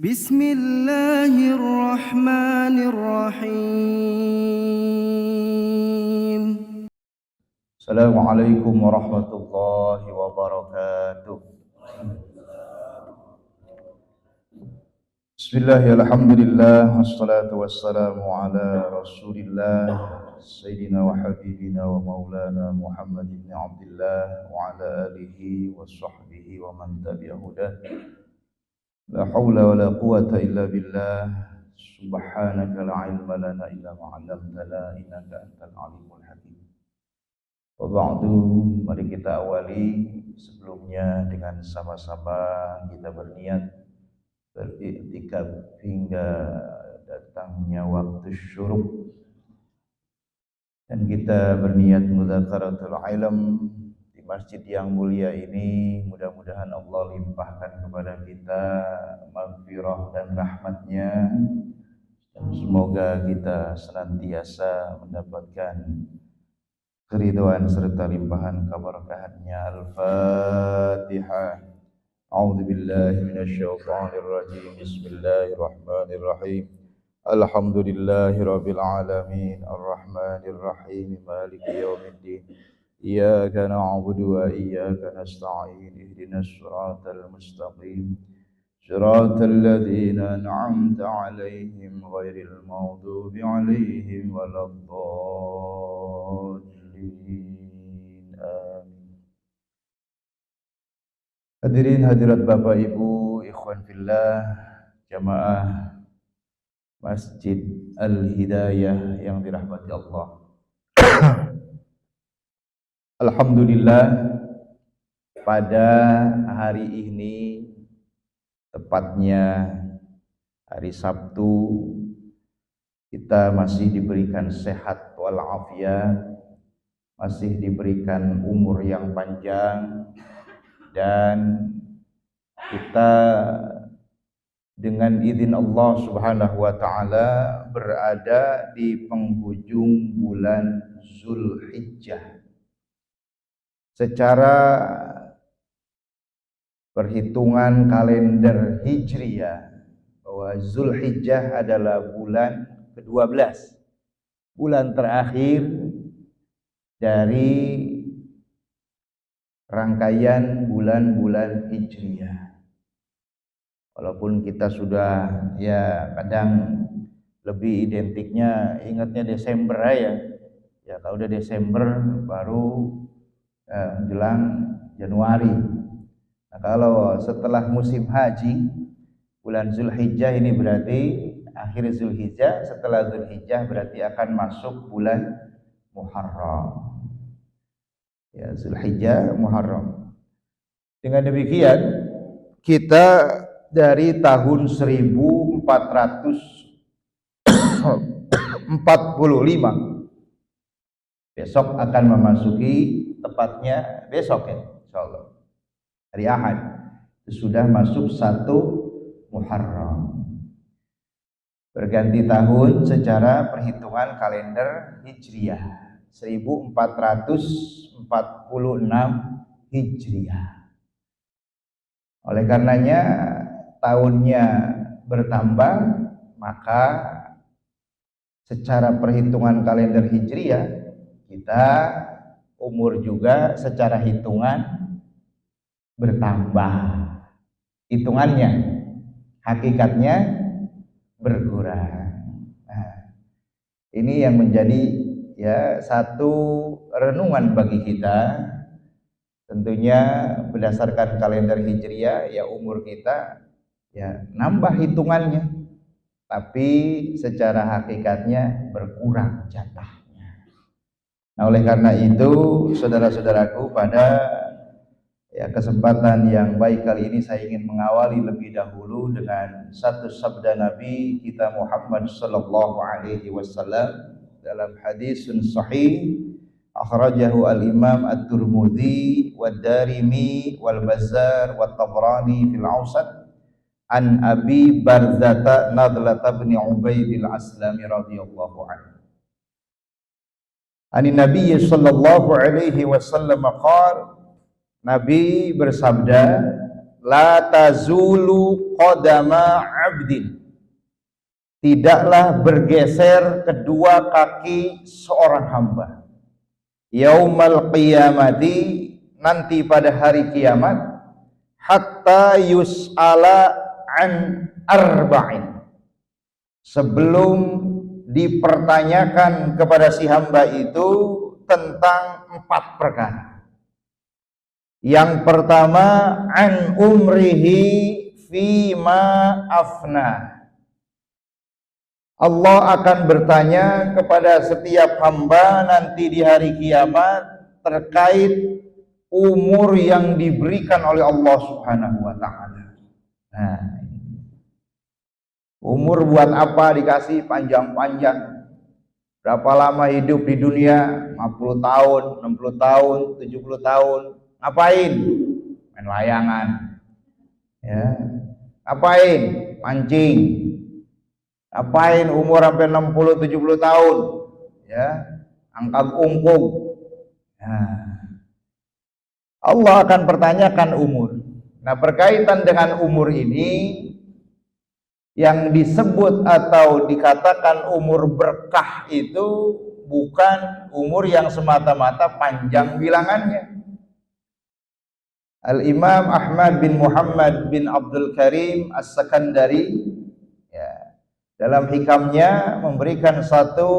Bismillahirrahmanirrahim. Assalamualaikum warahmatullahi wabarakatuh. Bismillahirrahmanirrahim. Wassalatu wassalamu ala Rasulillah Sayyidina wa habibina wa maulana Muhammad ibn Abdullah wa ala alihi wa sahbihi wa man tabi'ahudah. La hawla wa la quwata illa billah. Subhanaka la ilma lana illa ma 'allamtana innaka antal alimul hakim. Wa ba'du, mari kita awali sebelumnya dengan sama-sama kita berniat beriktikaf hingga datangnya waktu syuruk, dan kita berniat mudzakaratul ilm di masjid yang mulia ini. Mudah-mudahan Allah limpahkan kepada kita maghfirah dan rahmatnya, dan semoga kita senantiasa mendapatkan keridhaan serta limpahan keberkahannya. Al-Fatihah. A'udzu billahi minasyaitonir rajim. Bismillahirrahmanirrahim. Alhamdulillahirabbil alamin, arrahmanir rahim, maliki yaumiddin. Iyyaka na'budu wa iyyaka nasta'in. Ihdinas siratal mustaqim. Siratal ladzina an'amta 'alaihim ghairil maghdubi 'alaihim waladdallin. Amin. Hadirin hadirat Bapak Ibu, ikhwan fillah, jamaah Masjid Al-Hidayah yang dirahmati Allah. Alhamdulillah, pada hari ini, tepatnya hari Sabtu, kita masih diberikan sehat walafiat, masih diberikan umur yang panjang, dan kita dengan izin Allah Subhanahu wa taala berada di penghujung bulan Zulhijjah. Secara perhitungan kalender Hijriyah, bahwa Zulhijjah adalah bulan ke-12, bulan terakhir dari rangkaian bulan-bulan Hijriyah. Walaupun kita sudah kadang lebih identiknya ingatnya Desember aja. Ya kalau udah Desember baru menjelang Januari. Nah, kalau setelah musim haji, bulan Zulhijjah ini berarti akhir Zulhijjah. Setelah Zulhijjah berarti akan masuk bulan Muharram. Ya, Zulhijjah, Muharram. Dengan demikian, kita dari tahun 1445 besok akan memasuki, tepatnya besok ya, insyaallah hari Ahad, sudah masuk 1 Muharram. Berganti tahun secara perhitungan kalender Hijriyah, 1446 Hijriah. Oleh karenanya tahunnya bertambah, maka secara perhitungan kalender Hijriah kita umur juga secara hitungan bertambah. Hitungannya, hakikatnya berkurang. Nah, ini yang menjadi satu renungan bagi kita. Tentunya berdasarkan kalender Hijriah, umur kita nambah hitungannya, tapi secara hakikatnya berkurang jatahnya. Nah, oleh karena itu, saudara-saudaraku, pada kesempatan yang baik kali ini saya ingin mengawali lebih dahulu dengan satu sabda Nabi kita Muhammad sallallahu alaihi wasallam dalam hadisun sahih akhrajahu al-Imam At-Tirmidzi wad-Darimi wal-Bazzar wat-Tabrani fil Awsat an Abi Barzata Nadlata bin Ubaid al-Aslami radhiyallahu anhu. Ani Nabi sallallahu alaihi wasallam qala, Nabi bersabda la tazulu qadama 'abdin, tidaklah bergeser kedua kaki seorang hamba, yaumal qiyamati, nanti pada hari kiamat, hatta yus'ala an arba'in, sebelum dipertanyakan kepada si hamba itu tentang 4 perkara. Yang pertama, an umrihi fima afna, Allah akan bertanya kepada setiap hamba nanti di hari kiamat terkait umur yang diberikan oleh Allah Subhanahu wa taala. Nah, umur buat apa dikasih panjang-panjang? Berapa lama hidup di dunia? 50 tahun, 60 tahun, 70 tahun. Ngapain? Main layangan. Ya. Ngapain? Mancing. Ngapain umur sampai 60 70 tahun? Ya, angkat ungkung. Nah, Allah akan pertanyakan umur. Nah, berkaitan dengan umur ini, yang disebut atau dikatakan umur berkah itu bukan umur yang semata-mata panjang bilangannya. Al-Imam Ahmad bin Muhammad bin Abdul Karim As-Sakandari, ya, dalam hikamnya memberikan satu,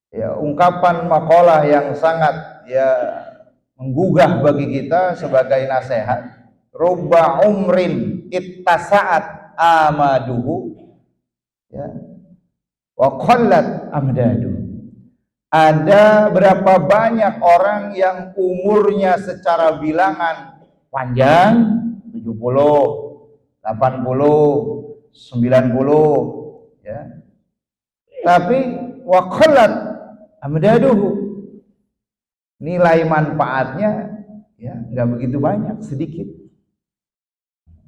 ya, ungkapan makalah yang sangat, ya, menggugah bagi kita sebagai nasihat. Rubba umrin ittasa'at amaduhu, ya, wa qallat amdadu. Ada berapa banyak orang yang umurnya secara bilangan panjang, 70, 80, 90, ya. Tapi wa qallat amdaduhu, nilai manfaatnya, ya, enggak begitu banyak, sedikit.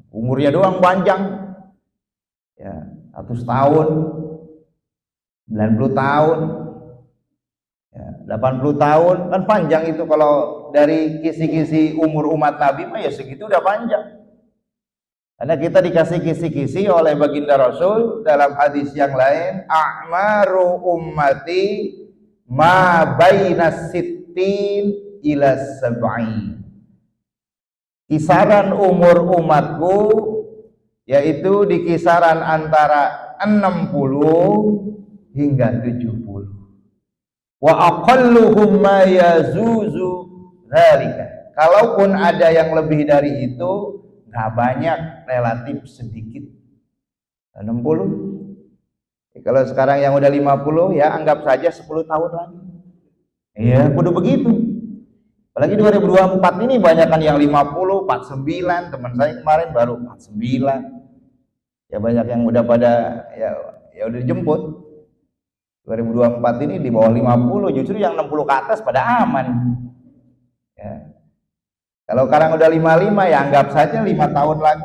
Umurnya doang panjang, ya, 100 tahun, 90 tahun, ya, 80 tahun, kan panjang itu. Kalau dari kisi-kisi umur umat Nabi mah ya segitu udah panjang. Karena kita dikasih kisi-kisi oleh baginda Rasul dalam hadis yang lain, a'maru ummati ma baina sittin ila sab'in. Kisaran umur umatku yaitu di kisaran antara 60 hingga 70. Wa aqalluhum ma yazuzu dzalika. Kalaupun ada yang lebih dari itu, nggak banyak, relatif sedikit. 60. Kalau sekarang yang udah 50, ya anggap saja 10 tahun lagi. Iya, kudu begitu. Apalagi 2024 ini banyakan yang 50, 49, teman saya kemarin baru 49. Ya banyak yang udah pada, ya udah dijemput. 2024 ini di bawah 50, justru yang 60 ke atas pada aman. Ya. Kalau sekarang udah 55, ya anggap saja 5 tahun lagi.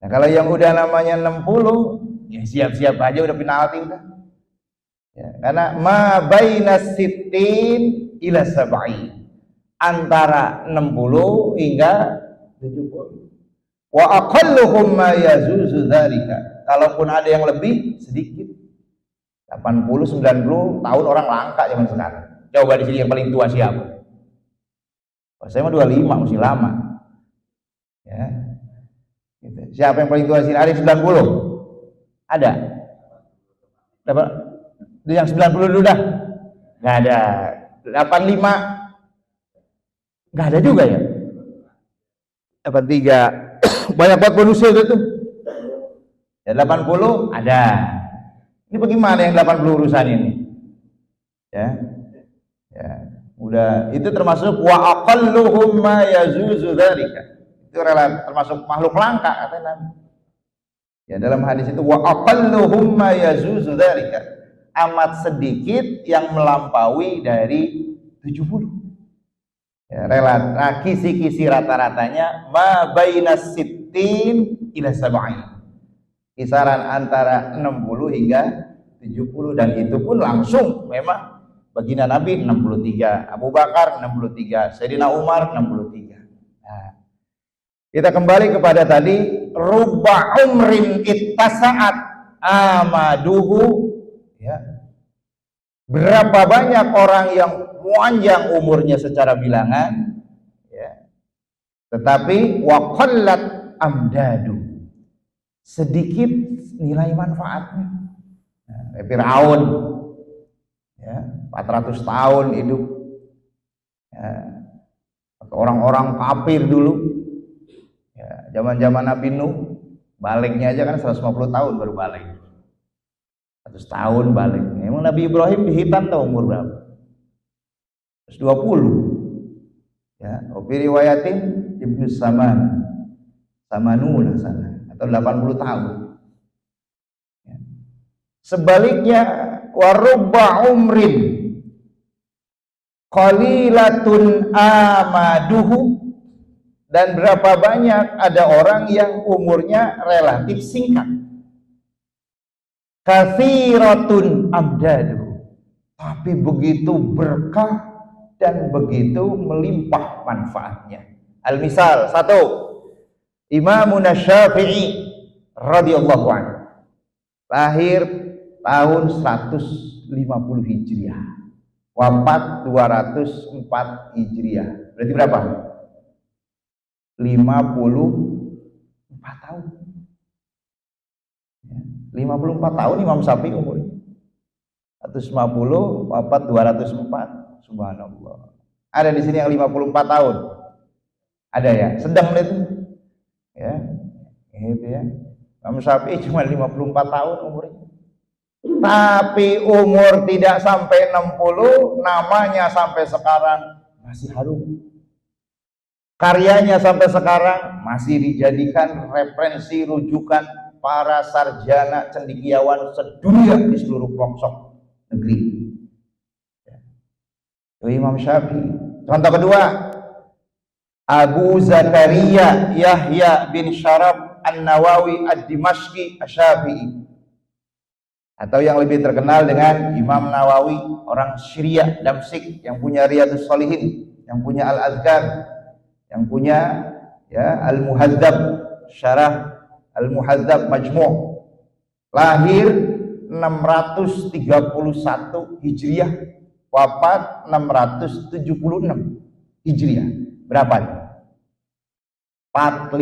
Nah, kalau yang udah namanya 60, ya siap-siap aja udah penalti udah. Ya, karena ma baina sittin ila sab'in, antara 60 hingga 70. Wa aqalluhum ma yazuzu dzalika. Kalaupun ada yang lebih, sedikit. 80 90 tahun orang langka zaman sekarang. Coba di sini yang paling tua siapa? Oh, saya mah 25, masih lama. Ya. Gitu. Siapa yang paling tua di sini? Ada 90? Ada? Dapat? Yang 90 dulu dah? Nggak ada. 85? Nggak ada juga ya? 83? Banyak banget bonusnya itu tuh. Ya 80? Ada. Ini bagaimana yang 80 urusan ini? Ya. Ya. Udah, itu termasuk wa aqalluhum ma yazuzu dzalika. Itu termasuk makhluk langka kata Nabi. Ya, dalam hadis itu wa aqalluhum ma yazuzu dzalika, amat sedikit yang melampaui dari 70. Ya, nah, kisi-kisi rata-ratanya ma bainas sittin ila sab'in. Kisaran antara 60 hingga 70, dan itu pun langsung memang baginda Nabi 63, Abu Bakar 63, Sayyidina Umar 63. Nah, Kita kembali kepada tadi, rubba umrin ittasa'at amaduhu, ya. Berapa banyak orang yang panjang umurnya secara bilangan, ya. Tetapi wa qallat amdadu, sedikit nilai manfaatnya. Nah, Fir'aun, ya, 400 tahun hidup, ya. Orang-orang kafir dulu, ya, zaman-zaman Nabi Nuh, baliknya aja kan 150 tahun baru balik, 100 tahun balik. Emang Nabi Ibrahim dihitan tahu umur berapa? 120. Ya, fi riwayatin Ibnu Samanun sana, atau 80 tahun. Ya. Sebaliknya, warubba umrin qalilatun amaduhu, dan berapa banyak ada orang yang umurnya relatif singkat, katsiratun amdaduhu, tapi begitu berkah dan begitu melimpah manfaatnya. Al-misal, satu, Imam Syafi'i radhiyallahu anhu, lahir tahun 150 Hijriah, wafat 204 Hijriah. Berarti berapa? 54 tahun. 54 tahun Imam Syafi'i umurnya. 150, wafat 204. Subhanallah. Ada di sini yang 54 tahun. Ada ya? Sedang itu. Ya. Itu ya. Imam Syafi'i cuma 54 tahun umurnya. Tapi umur tidak sampai 60, namanya sampai sekarang masih harum. Karyanya sampai sekarang masih dijadikan referensi rujukan para sarjana cendekiawan sedunia di seluruh pelosok negeri. Imam Syafi'i. Contoh kedua, Abu Zakaria Yahya bin Syaraf An-Nawawi Ad-Dimashqi Asy-Syafi'i, atau yang lebih terkenal dengan Imam Nawawi, orang Syria Damsyik, yang punya Riyadhus Shalihin, yang punya Al-Azkar, yang punya ya Al-Muhadzab, Syarah Al-Muhadzab Majmu'. Lahir 631 Hijriah, wafat 676 Hijriah. Berapa? 45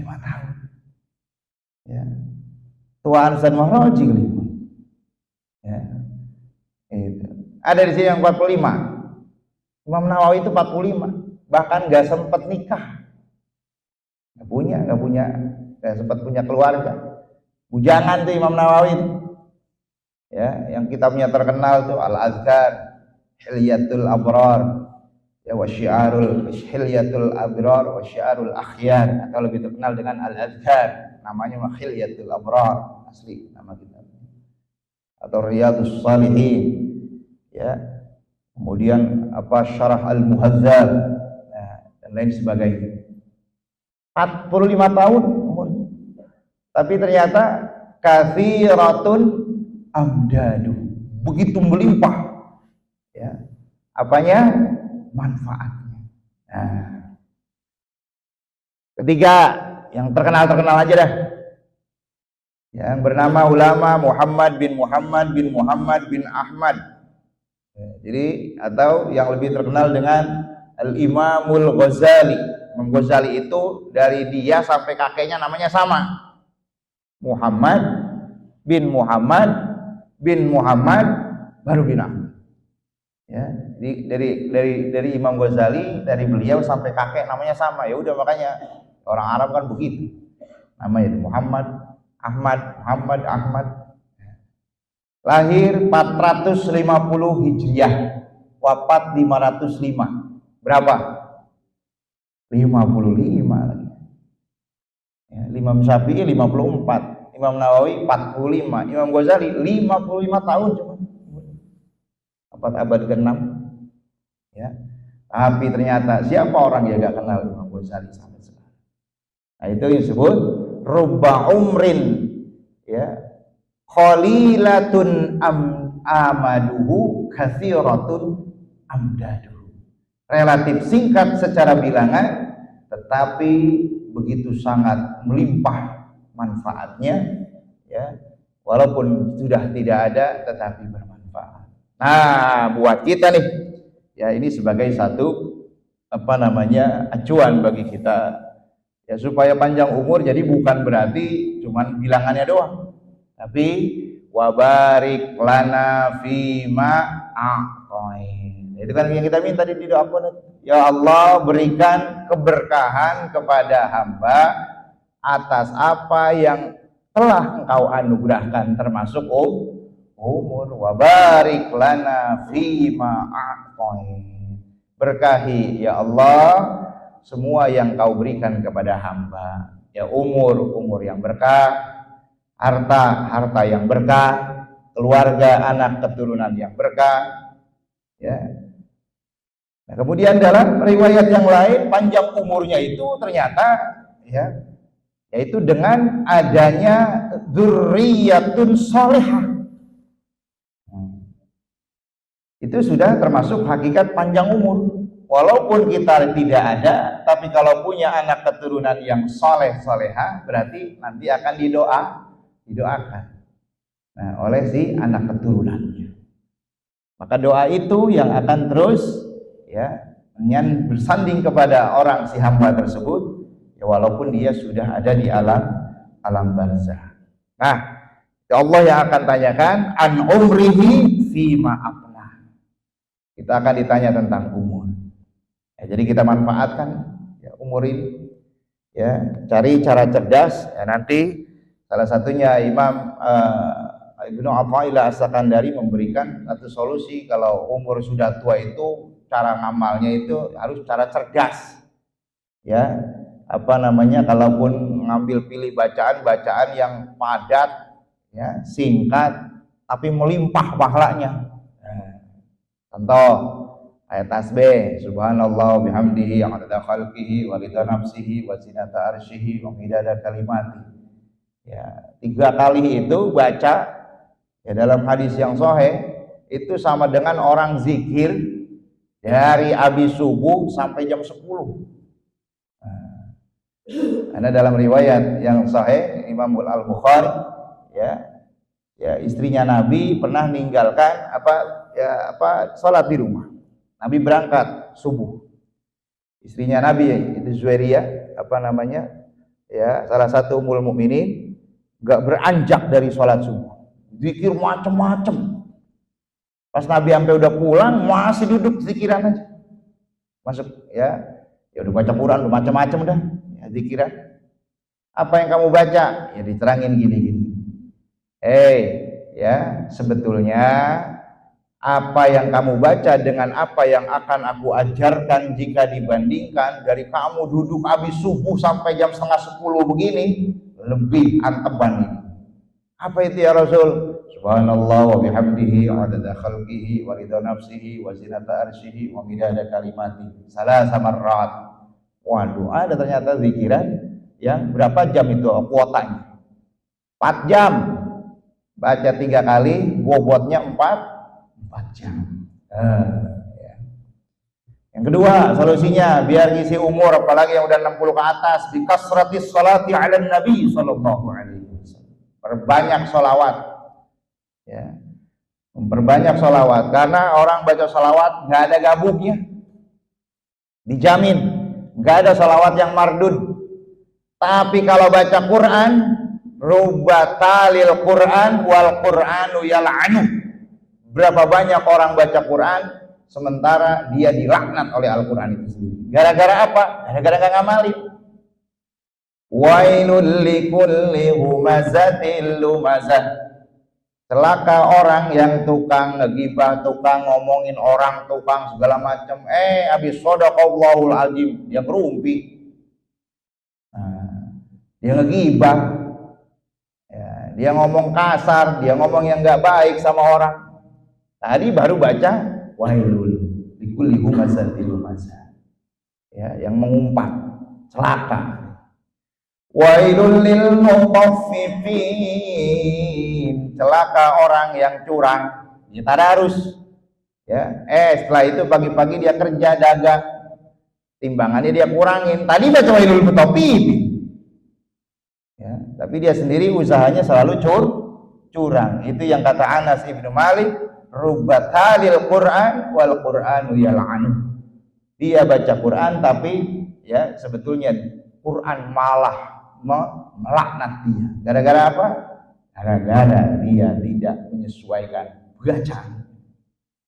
tahun. Ya. Tuan San Mahraji. Ya. Itu. Ada di sini yang 45. Imam Nawawi itu 45, bahkan nggak sempat nikah, nggak sempat punya keluarga. Bujangan tuh Imam Nawawi itu. Ya, yang kitabnya terkenal tuh Al-Azkar, Hilyatul Abrar, ya, wa Syiarul Hilyatul Abrar wa Syiarul Akhyar, atau lebih terkenal dengan Al-Azkar, namanya Hilyatul Abrar asli nama kitabnya, atau Riyadhus Shalihin, ya. Kemudian apa Syarah Al-Muhadzab, nah, dan lain sebagainya. 45 tahun umurnya. Tapi ternyata katsiratun amdadu, begitu melimpah, ya. Apanya? Manfaatnya. Nah. Ketiga, yang terkenal aja dah, yang bernama ulama Muhammad bin Ahmad. Jadi, atau yang lebih terkenal dengan Al-Imamul Ghazali. Imam Ghazali itu dari dia sampai kakeknya namanya sama, Muhammad bin Muhammad baru bin Ahmad. Ya, dari Imam Ghazali, dari beliau sampai kakek namanya sama. Ya udah, makanya orang Arab kan begitu. Namanya Muhammad, Ahmad. Lahir 450 Hijriah, wafat 505. Berapa? 55 lagi. Ya, Imam Syafi'i 54, Imam Nawawi 45, Imam Ghazali 55 tahun cuma. Wafat abad ke-6. Ya. Tapi ternyata siapa orang yang gak kenal Imam Ghazali sampai sekarang? Nah, itu yang disebut rubba umrin, ya. Qalilatun amaduhu katsiratun amdaduhu. relatif singkat secara bilangan, tetapi begitu sangat melimpah manfaatnya, ya, walaupun sudah tidak ada tetapi bermanfaat. Nah, buat kita nih, ya, ini sebagai satu acuan bagi kita, ya, supaya panjang umur. Jadi bukan berarti cuman bilangannya doang, tapi wabarik lana fima a'tain. Itu kan yang kita minta di doa kunut. Ya Allah, berikan keberkahan kepada hamba atas apa yang telah Engkau anugerahkan, termasuk umur. Wabarik lana fima a'tain. Berkahi ya Allah semua yang Kau berikan kepada hamba. Ya, umur yang berkah, harta yang berkah, keluarga, anak keturunan yang berkah, ya. Nah, kemudian dalam riwayat yang lain, panjang umurnya itu ternyata, ya, yaitu dengan adanya dzurriyyatun shalihah. Itu sudah termasuk hakikat panjang umur. Walaupun kita tidak ada, tapi kalau punya anak keturunan yang saleh-salehah, berarti nanti akan didoakan, nah, oleh si anak keturunannya. Maka doa itu yang akan terus, ya, bersanding kepada orang si hamba tersebut, ya, walaupun dia sudah ada di alam barzah. Nah, ya Allah yang akan tanyakan an umrihi fima afna. Kita akan ditanya tentang umur. Ya, jadi kita manfaatkan, ya, umur ini, ya, cari cara cerdas, ya. Nanti salah satunya Imam Ibnu Athaillah As-Sakandari memberikan satu solusi. Kalau umur sudah tua itu cara ngamalnya itu harus cara cerdas, ya, kalaupun ngambil pilih bacaan yang padat, ya, singkat tapi melimpah pahalanya. Contoh ayat tasbih, subhanallah bihamdihi adada khalqihi wa ridha nafsihi wa zinata arsyihi wa midada kalimati. Ya, 3 kali itu baca, ya, dalam hadis yang sahih itu sama dengan orang zikir dari habis subuh sampai jam 10. Nah, karena dalam riwayat yang sahih Imam Al-Bukhari, ya, istrinya Nabi pernah meninggalkan salat di rumah. Nabi berangkat subuh. Istrinya Nabi itu Zuwairiyah, ya, salah satu ummul mukminin, enggak beranjak dari sholat subuh. Zikir macam-macam. Pas Nabi sampai udah pulang masih duduk zikiran aja. Masuk, ya udah baca Quran, udah macam-macam dah, ya, zikiran. Apa yang kamu baca? Ya diterangin gini-gini. Ya, sebetulnya apa yang kamu baca dengan apa yang akan aku ajarkan jika dibandingkan dari kamu duduk habis subuh sampai jam 9:30 begini, lebih anteban ini. Apa itu ya Rasul? Subhanallah wa bihamdihi adada khalqihi wa ridha nafsihi wa zinata arsyihi wa midada kalimati. Salasa marrat. Waduh, ada ternyata zikiran yang berapa jam itu kuotanya? 4 jam. Baca 3 kali, bobotnya 4 jam. Ya. Yang kedua solusinya biar ngisi umur, apalagi yang udah 60 ke atas, bi kasratis sholati 'alan nabi sallallahu alaihi wasallam. Perbanyak sholawat, ya. Memperbanyak sholawat, karena orang baca sholawat nggak ada gabungnya, dijamin nggak ada sholawat yang mardud. Tapi kalau baca Quran, rubatalil Quran wal Quranu yal'anu. Berapa banyak orang baca Quran sementara dia dilaknat oleh Al-Quran itu sendiri. Gara-gara apa? Gara-gara nggak ngamalin. Wailul likulli humazatil lumazah. Celaka orang yang tukang ngegibah, tukang ngomongin orang, tukang segala macam. Habis shadaqallahul azim, dia ngerumpi. Dia ngegibah. Ya, dia ngomong kasar, dia ngomong yang nggak baik sama orang. Tadi baru baca wailul likulli humazatil lumazah, ya, yang mengumpat, celaka. Wailul lil mutaffifin, celaka orang yang curang. Ya, tadarus, Ya, setelah itu pagi-pagi dia kerja dagang, timbangannya dia kurangin. Tadi baca Wailul Mutaffifin. Ya, tapi dia sendiri usahanya selalu curang. Itu yang kata Anas Ibnu Malik, rubbatalil Quran wal Quranu yal'anu. Dia baca Quran tapi ya sebetulnya Quran malah melaknat dia. Gara-gara apa? Gara-gara dia tidak menyesuaikan bacaan.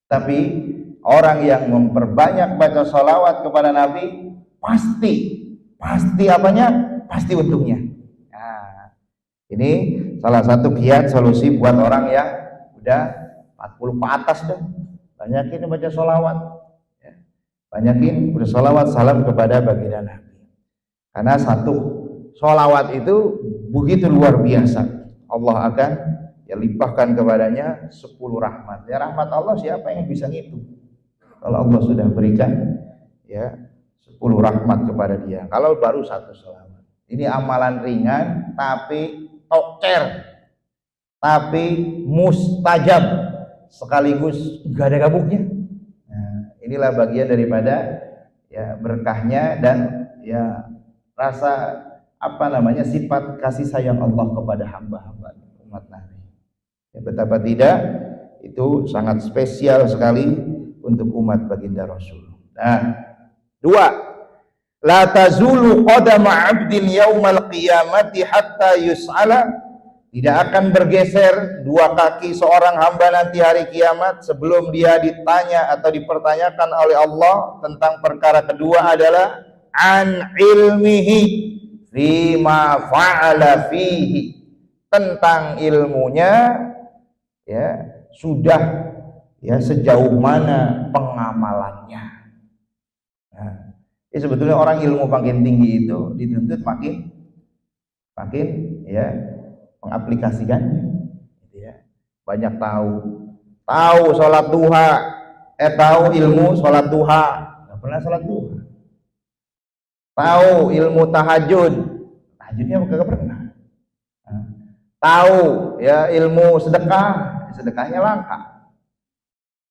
Tapi orang yang memperbanyak baca sholawat kepada Nabi pasti apanya? Pasti untungnya. Nah, ini salah satu kiat solusi buat orang yang udah 40 ke atas dah. Banyakin baca sholawat. Banyakin bersolawat salam kepada baginda Nabi, karena satu solawat itu begitu luar biasa. Allah akan ya limpahkan kepadanya 10 rahmat. Ya rahmat Allah siapa yang bisa ngitung? Kalau Allah sudah berikan ya 10 rahmat kepada dia, kalau baru satu solawat. Ini amalan ringan tapi toker, tapi mustajab, sekaligus gak ada gabungnya. Inilah bagian daripada ya berkahnya dan ya rasa sifat kasih sayang Allah kepada hamba-hamba umat Nabi. Ya, betapa tidak itu sangat spesial sekali untuk umat baginda Rasul. Nah, 2, la tazulu qadama 'abdin yaumal qiyamati hatta yus'ala. Tidak akan bergeser 2 kaki seorang hamba nanti hari kiamat sebelum dia ditanya atau dipertanyakan oleh Allah tentang perkara kedua adalah an ilmihi fima fa'ala fihi, tentang ilmunya ya sudah ya sejauh mana pengamalannya. Nah, ini sebetulnya orang ilmu makin tinggi itu dituntut makin ya mengaplikasikannya, gitu ya. Banyak tahu sholat duha, tahu ilmu sholat duha, nggak pernah sholat duha. Tahu ilmu tahajudnya nggak pernah. Tahu ya ilmu sedekahnya langka.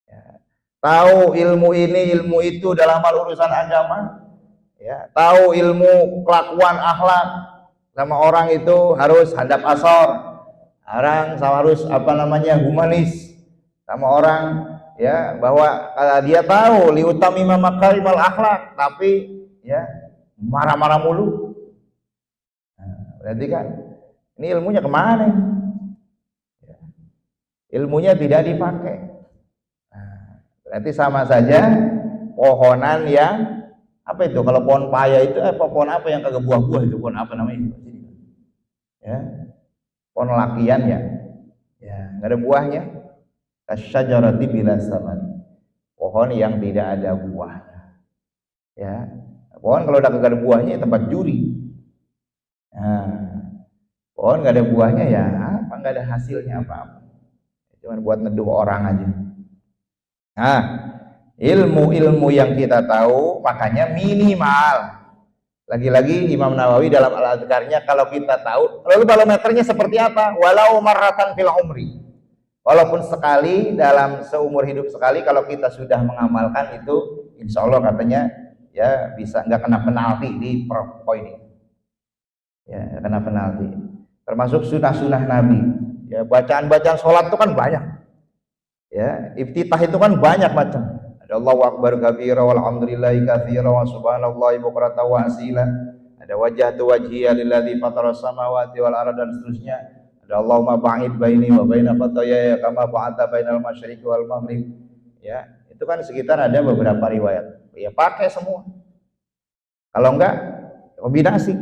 Ya. Tahu ilmu ini ilmu itu dalam hal urusan agama, ya. Tahu ilmu kelakuan akhlak, sama orang itu harus hadap asor, orang harus humanis sama orang, ya, bahwa dia tahu liutamima makarimal akhlak tapi ya marah-marah mulu. Nah, berarti kan ini ilmunya kemana? Ya, ilmunya tidak dipakai. Nah, berarti sama saja pohonan yang itu kalau pohon paya itu pohon apa yang kagak buah-buah itu pohon apa namanya? Ya, pohon lakian ya nggak ada buahnya. Kasyajarati bila saman, pohon yang tidak ada buahnya. Ya, pohon kalau udah kagak ada buahnya tempat juri. Nah, pohon nggak ada buahnya ya nggak ada hasilnya apa-apa, cuma buat neduh orang aja. Nah, ilmu-ilmu yang kita tahu makanya minimal. Lagi-lagi Imam Nawawi dalam Al-Adhkarnya, kalau kita tahu, lalu barometernya seperti apa? Walau marratan fil umri, walaupun sekali dalam seumur hidup sekali, kalau kita sudah mengamalkan itu, insya Allah katanya ya bisa nggak kena penalti di poin ini. Ya, kena penalti. Termasuk sunnah-sunnah Nabi. Ya, bacaan-bacaan sholat itu kan banyak. Ya, iftitah itu kan banyak macam. Ada Allahu akbar kabira walhamdulillahi katsira wa subhanallahi bukratan wa asila. Ada wajhatu wajhiya lilladzi fatara samawati wal arda dan seterusnya. Ada Allahumma ba'id baini wa baina khatayaya kama ba'adta bainal masyriqi wal maghrib. Ya, itu kan sekitar ada beberapa riwayat. Ya pakai semua. Kalau enggak kombinasi.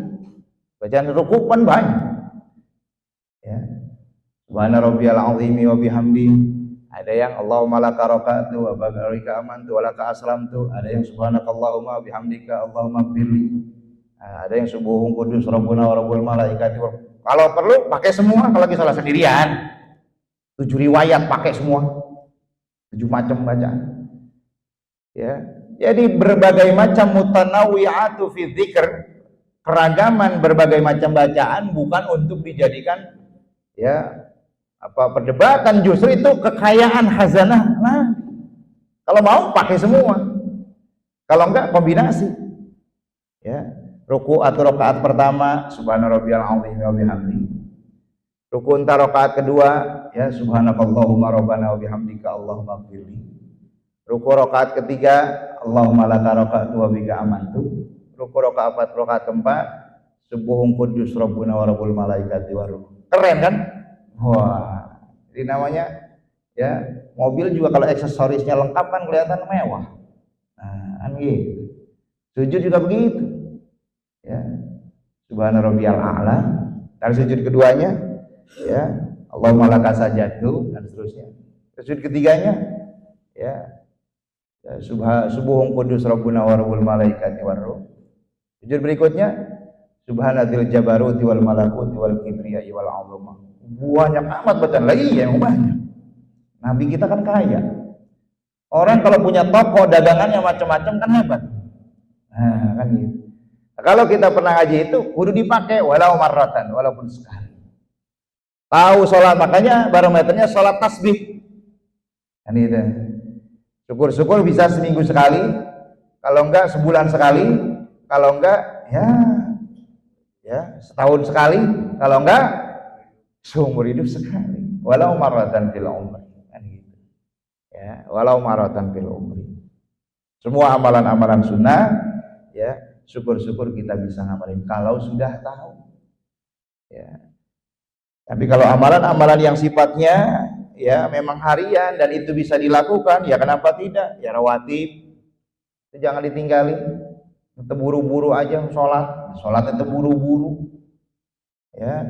Bacaan rukuk kan banyak. Ya. Subhana rabbiyal azimi wa bihamdi. Ada yang Allahumma laka raka'tu wa bika amantu wa laka aslamtu. Ada yang subhanakallahumma bihamdika Allahumma ighfirli. Ada yang subuhun kudus rabbuna wa rabbul malaikati. Kalau perlu pakai semua. Kalau lagi salah sendirian 7 riwayat pakai semua, 7 macam bacaan. Ya, jadi berbagai macam mutanawwi'atu fi dzikr, keragaman berbagai macam bacaan bukan untuk dijadikan ya perdebatan, justru itu kekayaan khazanah. Nah, Kalau mau pakai semua. Kalau enggak kombinasi. Ya. Ruku atau rakaat pertama subhana rabbiyal azim wa bihamdi. Ruku entar rakaat kedua ya subhanakallahumma rabbana wa bihamdika allahumma ighfirli. Ruku rakaat ketiga Allahumma laka raka'tu wa bika amantu. Ruku rakaat keempat subuhun quddus rabbuna wa rabbul malaikati war ruh. Keren kan? Wah, ini namanya ya mobil juga kalau aksesorisnya lengkap kan kelihatan mewah. Nah, kan gitu. Sujud juga begitu. Ya. Subhana rabbiyal a'la. Dan sujud keduanya ya Allahumma laka sajadtu dan seterusnya. Sujud ketiganya ya subuhun qudus rabbuna wa rabbul malaikati war ruh. Sujud berikutnya subhanadzil jabaruti wal malakuti wal kibriyai wal 'azamah. Banyak amat bacaan lagi ya banyak. Nabi kita kan kaya. Orang kalau punya toko dagangannya macam-macam kan hebat. Nah, kan gitu. Nah, kalau kita pernah ngaji itu kudu dipakai walau marratan, walaupun sekali. Tahu sholat, makanya barometernya sholat tasbih. Kan itu. Syukur-syukur bisa seminggu sekali, kalau enggak sebulan sekali, kalau enggak ya setahun sekali, kalau enggak seumur hidup sekali. Walau marratan fil umri. Kan gitu. Ya, walau marratan fil umri. Semua amalan-amalan sunnah ya, syukur-syukur kita bisa ngamalin kalau sudah tahu. Ya. Tapi kalau amalan-amalan yang sifatnya ya memang harian dan itu bisa dilakukan, ya kenapa tidak? Ya rawatib itu jangan ditinggalin. Terburu-buru aja sholatnya terburu-buru. Ya,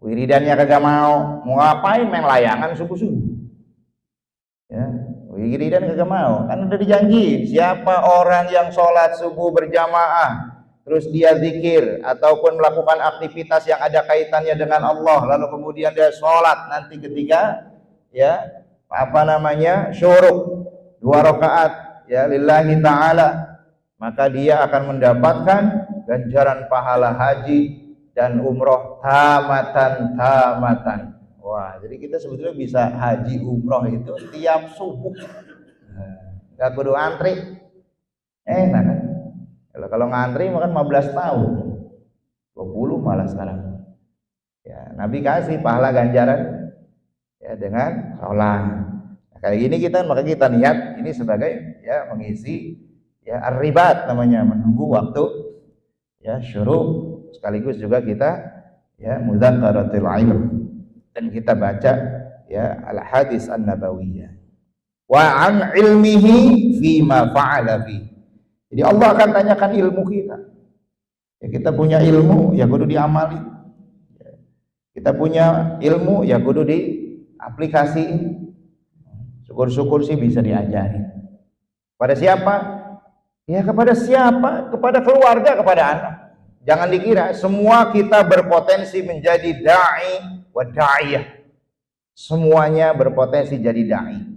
wiridannya kagak mau ngapain main layangan subuh-subuh. Ya, wiridan kagak mau, kan udah dijanji siapa orang yang sholat subuh berjamaah terus dia zikir ataupun melakukan aktivitas yang ada kaitannya dengan Allah lalu kemudian dia sholat nanti ketika ya syuruk 2 rakaat ya lillahi ta'ala, maka dia akan mendapatkan ganjaran pahala haji dan umroh tamatan. Wah, jadi kita sebetulnya bisa haji umroh itu tiap subuh, nggak kudu antri, enak kan? Kalau ngantri makan 15 tahun 20 malah sekarang ya, Nabi kasih pahala ganjaran ya dengan sholat. Nah, kayak gini maka kita niat ini sebagai ya mengisi ya ar-ribat namanya, menunggu waktu ya syuruk, sekaligus juga kita ya mudzakaratul ilm dan kita baca ya al-hadis an-nabawiyah wa an ilmihi fima fa'ala fi. Jadi Allah akan tanyakan ilmu kita. Ya, kita punya ilmu ya kudu diamali. Ya, kita punya ilmu ya kudu diaplikasiin. Syukur-syukur sih bisa diajari. Pada siapa? Ya kepada siapa? Kepada keluarga, kepada anak. Jangan dikira semua kita berpotensi menjadi da'i wa da'iyah. Semuanya berpotensi jadi da'i.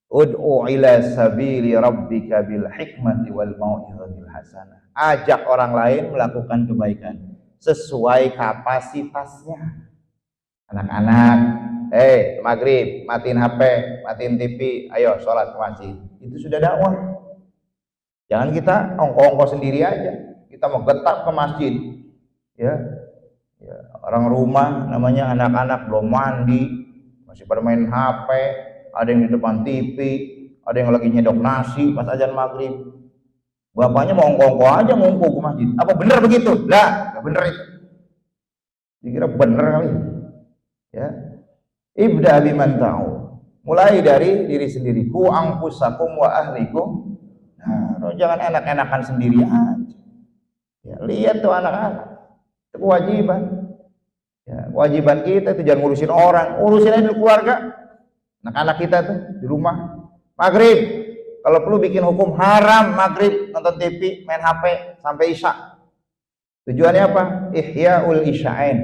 Ud'u ila sabili rabbika bil hikmati wal mau'izatil hasanah. Ajak orang lain melakukan kebaikan sesuai kapasitasnya. Anak-anak, maghrib, matiin HP, matiin TV, ayo sholat ke masjid. Itu sudah dakwah. Jangan kita ongko-ongko sendiri aja. Kita mau getak ke masjid. Ya. Orang rumah namanya anak-anak belum mandi, masih pada main HP. Ada yang di depan TV, ada yang lagi nyedok nasi pas azan maghrib. Bapaknya mau ongko-ongko aja ngungku ke masjid. Apa benar begitu? Lah, nggak benar itu. Dikira benar kali. Ya. Ibda biman ta'u. Mulai dari diri sendiri. Ku anfusakum wa ahlikum. Nah, jangan enak-enakan sendiri aja. Ya, lihat tuh anak-anak. Itu kewajiban. Ya, kewajiban kita itu jangan ngurusin orang, urusin aja keluarga. Anak-anak kita tuh di rumah maghrib kalau perlu bikin hukum haram maghrib nonton TV main HP sampai isya. Tujuannya apa? Ihya'ul isya'ain,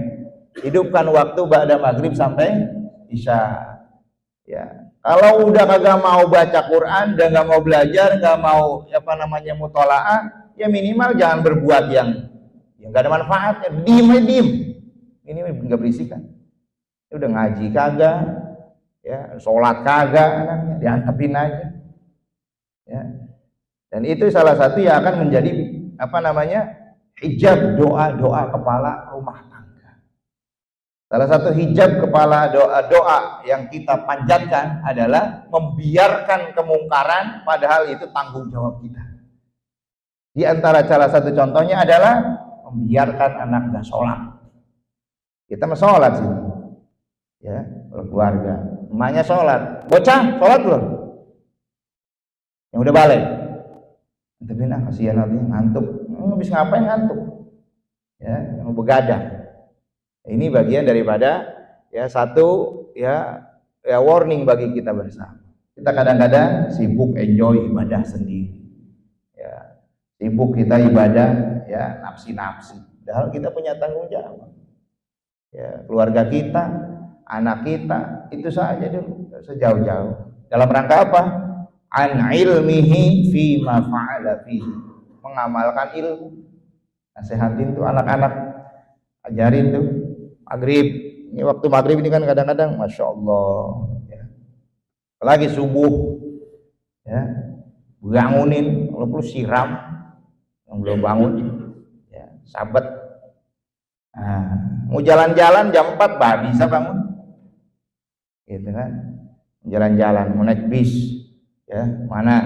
hidupkan waktu ba'da maghrib sampai isya. Ya, kalau udah kagak mau baca Quran dan nggak mau belajar, nggak mau mutola'ah, ya minimal jangan berbuat yang nggak ada manfaatnya. Diem, ini nggak berisikan. Udah ngaji kagak, ya sholat kagak, diantepin aja. Ya. Dan itu salah satu yang akan menjadi hijab doa-doa kepala rumah tangga. Salah satu hijab kepala doa-doa yang kita panjatkan adalah membiarkan kemungkaran, padahal itu tanggung jawab kita. Di antara salah satu contohnya adalah membiarkan anak nggak sholat. Kita mau sholat sih, ya, keluarga. Emaknya sholat, bocah sholat belum? Yang udah balik. Tapi nah kasihan nanti ngantuk. Habis ngapain ngantuk? Ya, yang begadang. Ini bagian daripada ya satu ya warning bagi kita bersama. Kita kadang-kadang sibuk enjoy ibadah sendiri. Ya, sibuk kita ibadah ya nafsi-nafsi. Padahal kita punya tanggung jawab. Ya, keluarga kita, anak kita, itu saja dulu, sejauh-jauh. Dalam rangka apa? An ilmihi fi ma fa'ala fihi. Mengamalkan ilmu. Nasihatin tuh anak-anak, ajarin tuh. Maghrib, ini waktu maghrib ini kan kadang-kadang masya Allah, ya. Apalagi subuh, ya, bangunin, kalau perlu siram yang belum bangun, ya, sabat. Nah, mau jalan-jalan jam 4 bisa bangun, gitu kan? Jalan-jalan, mau naik bis, ya, mana,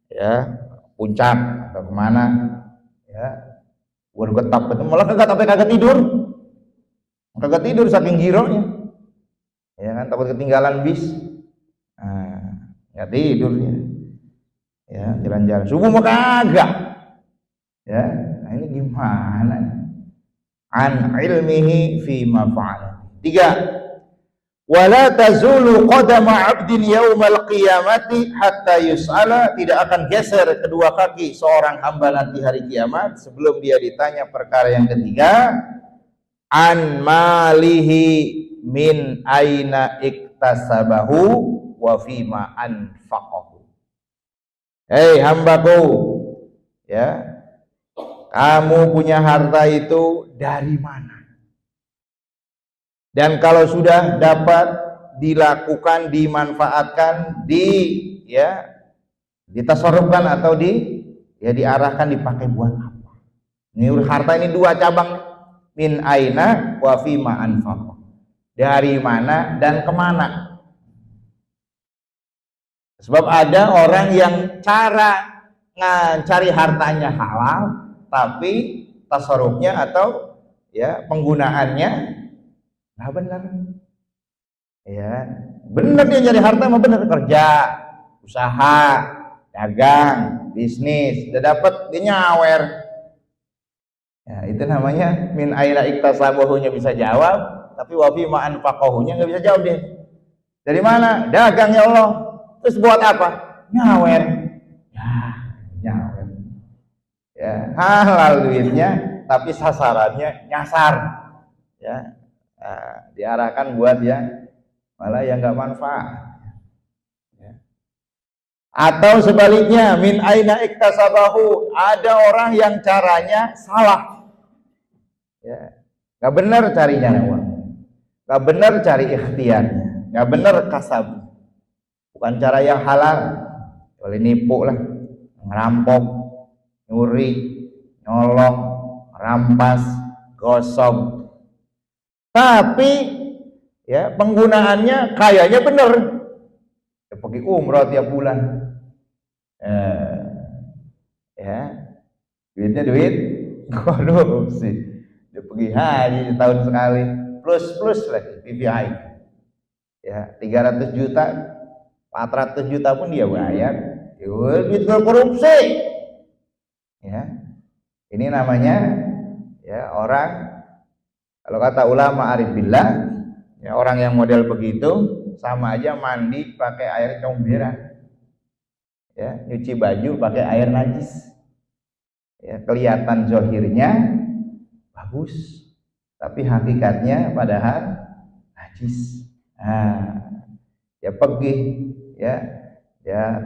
ya, puncak atau kemana, ya, bergetap itu malah kagak tidur. Kagak tidur saking gironya, ya kan, takut ketinggalan bis, nggak tidurnya, ya, jalan-jalan subuh mau kagak, ya, nah ini gimana? An ilmihi fi ma fa'ala. 3, wala tazulu qadama 'abdin yaumal qiyamati hatta yus'ala. Tidak akan geser kedua kaki seorang hamba nanti hari kiamat sebelum dia ditanya perkara yang ketiga, an malihi min aina iktasabahu wa fima anfaqahu. Hei hambaku, ya, kamu punya harta itu dari mana? Dan kalau sudah dapat dilakukan, dimanfaatkan, ditasarrufkan atau diarahkan, dipakai buat apa? Ini harta ini dua cabang. Min aina wa fima anfaq. Dari mana dan kemana? Sebab ada orang yang cara cari hartanya halal, tapi tasarrufnya atau ya penggunaannya nggak benar. Ya, benar dia nyari harta mah benar, kerja, usaha, dagang, bisnis, udah dapat dia nyawer. Ya, itu namanya min aina iktasabahunya bisa jawab, tapi wa fi ma anfaqahunya enggak bisa jawab dia. Dari mana? Dagang ya Allah. Terus buat apa? Nyawer. Ya, nyawer. Ya, halal duitnya, tapi sasarannya nyasar. Ya. Nah, diarahkan buat yang malah yang enggak manfaat. Ya. Atau sebaliknya, min aina iktasabahu, ada orang yang caranya salah. Ya, nggak benar carinya uang, nggak benar cari ikhtiarnya, nggak benar kasab, bukan cara yang halal, boleh nipu lah, ngerampok, nyuri, nyolong, rampas, gosok, tapi ya penggunaannya kayaknya benar, ya, pergi umroh tiap bulan, ya, duitnya duit korupsi. Dia pergi haji setahun sekali, plus lagi PPI, ya 300 juta, 400 juta pun dia bayar, duit korupsi, ya. Ini namanya ya orang, kalau kata ulama arif billah, ya orang yang model begitu sama aja mandi pakai air comberan, ya, nyuci baju pakai air najis, ya, kelihatan zohirnya bagus, tapi hakikatnya padahal najis. Nah, dia pergi ya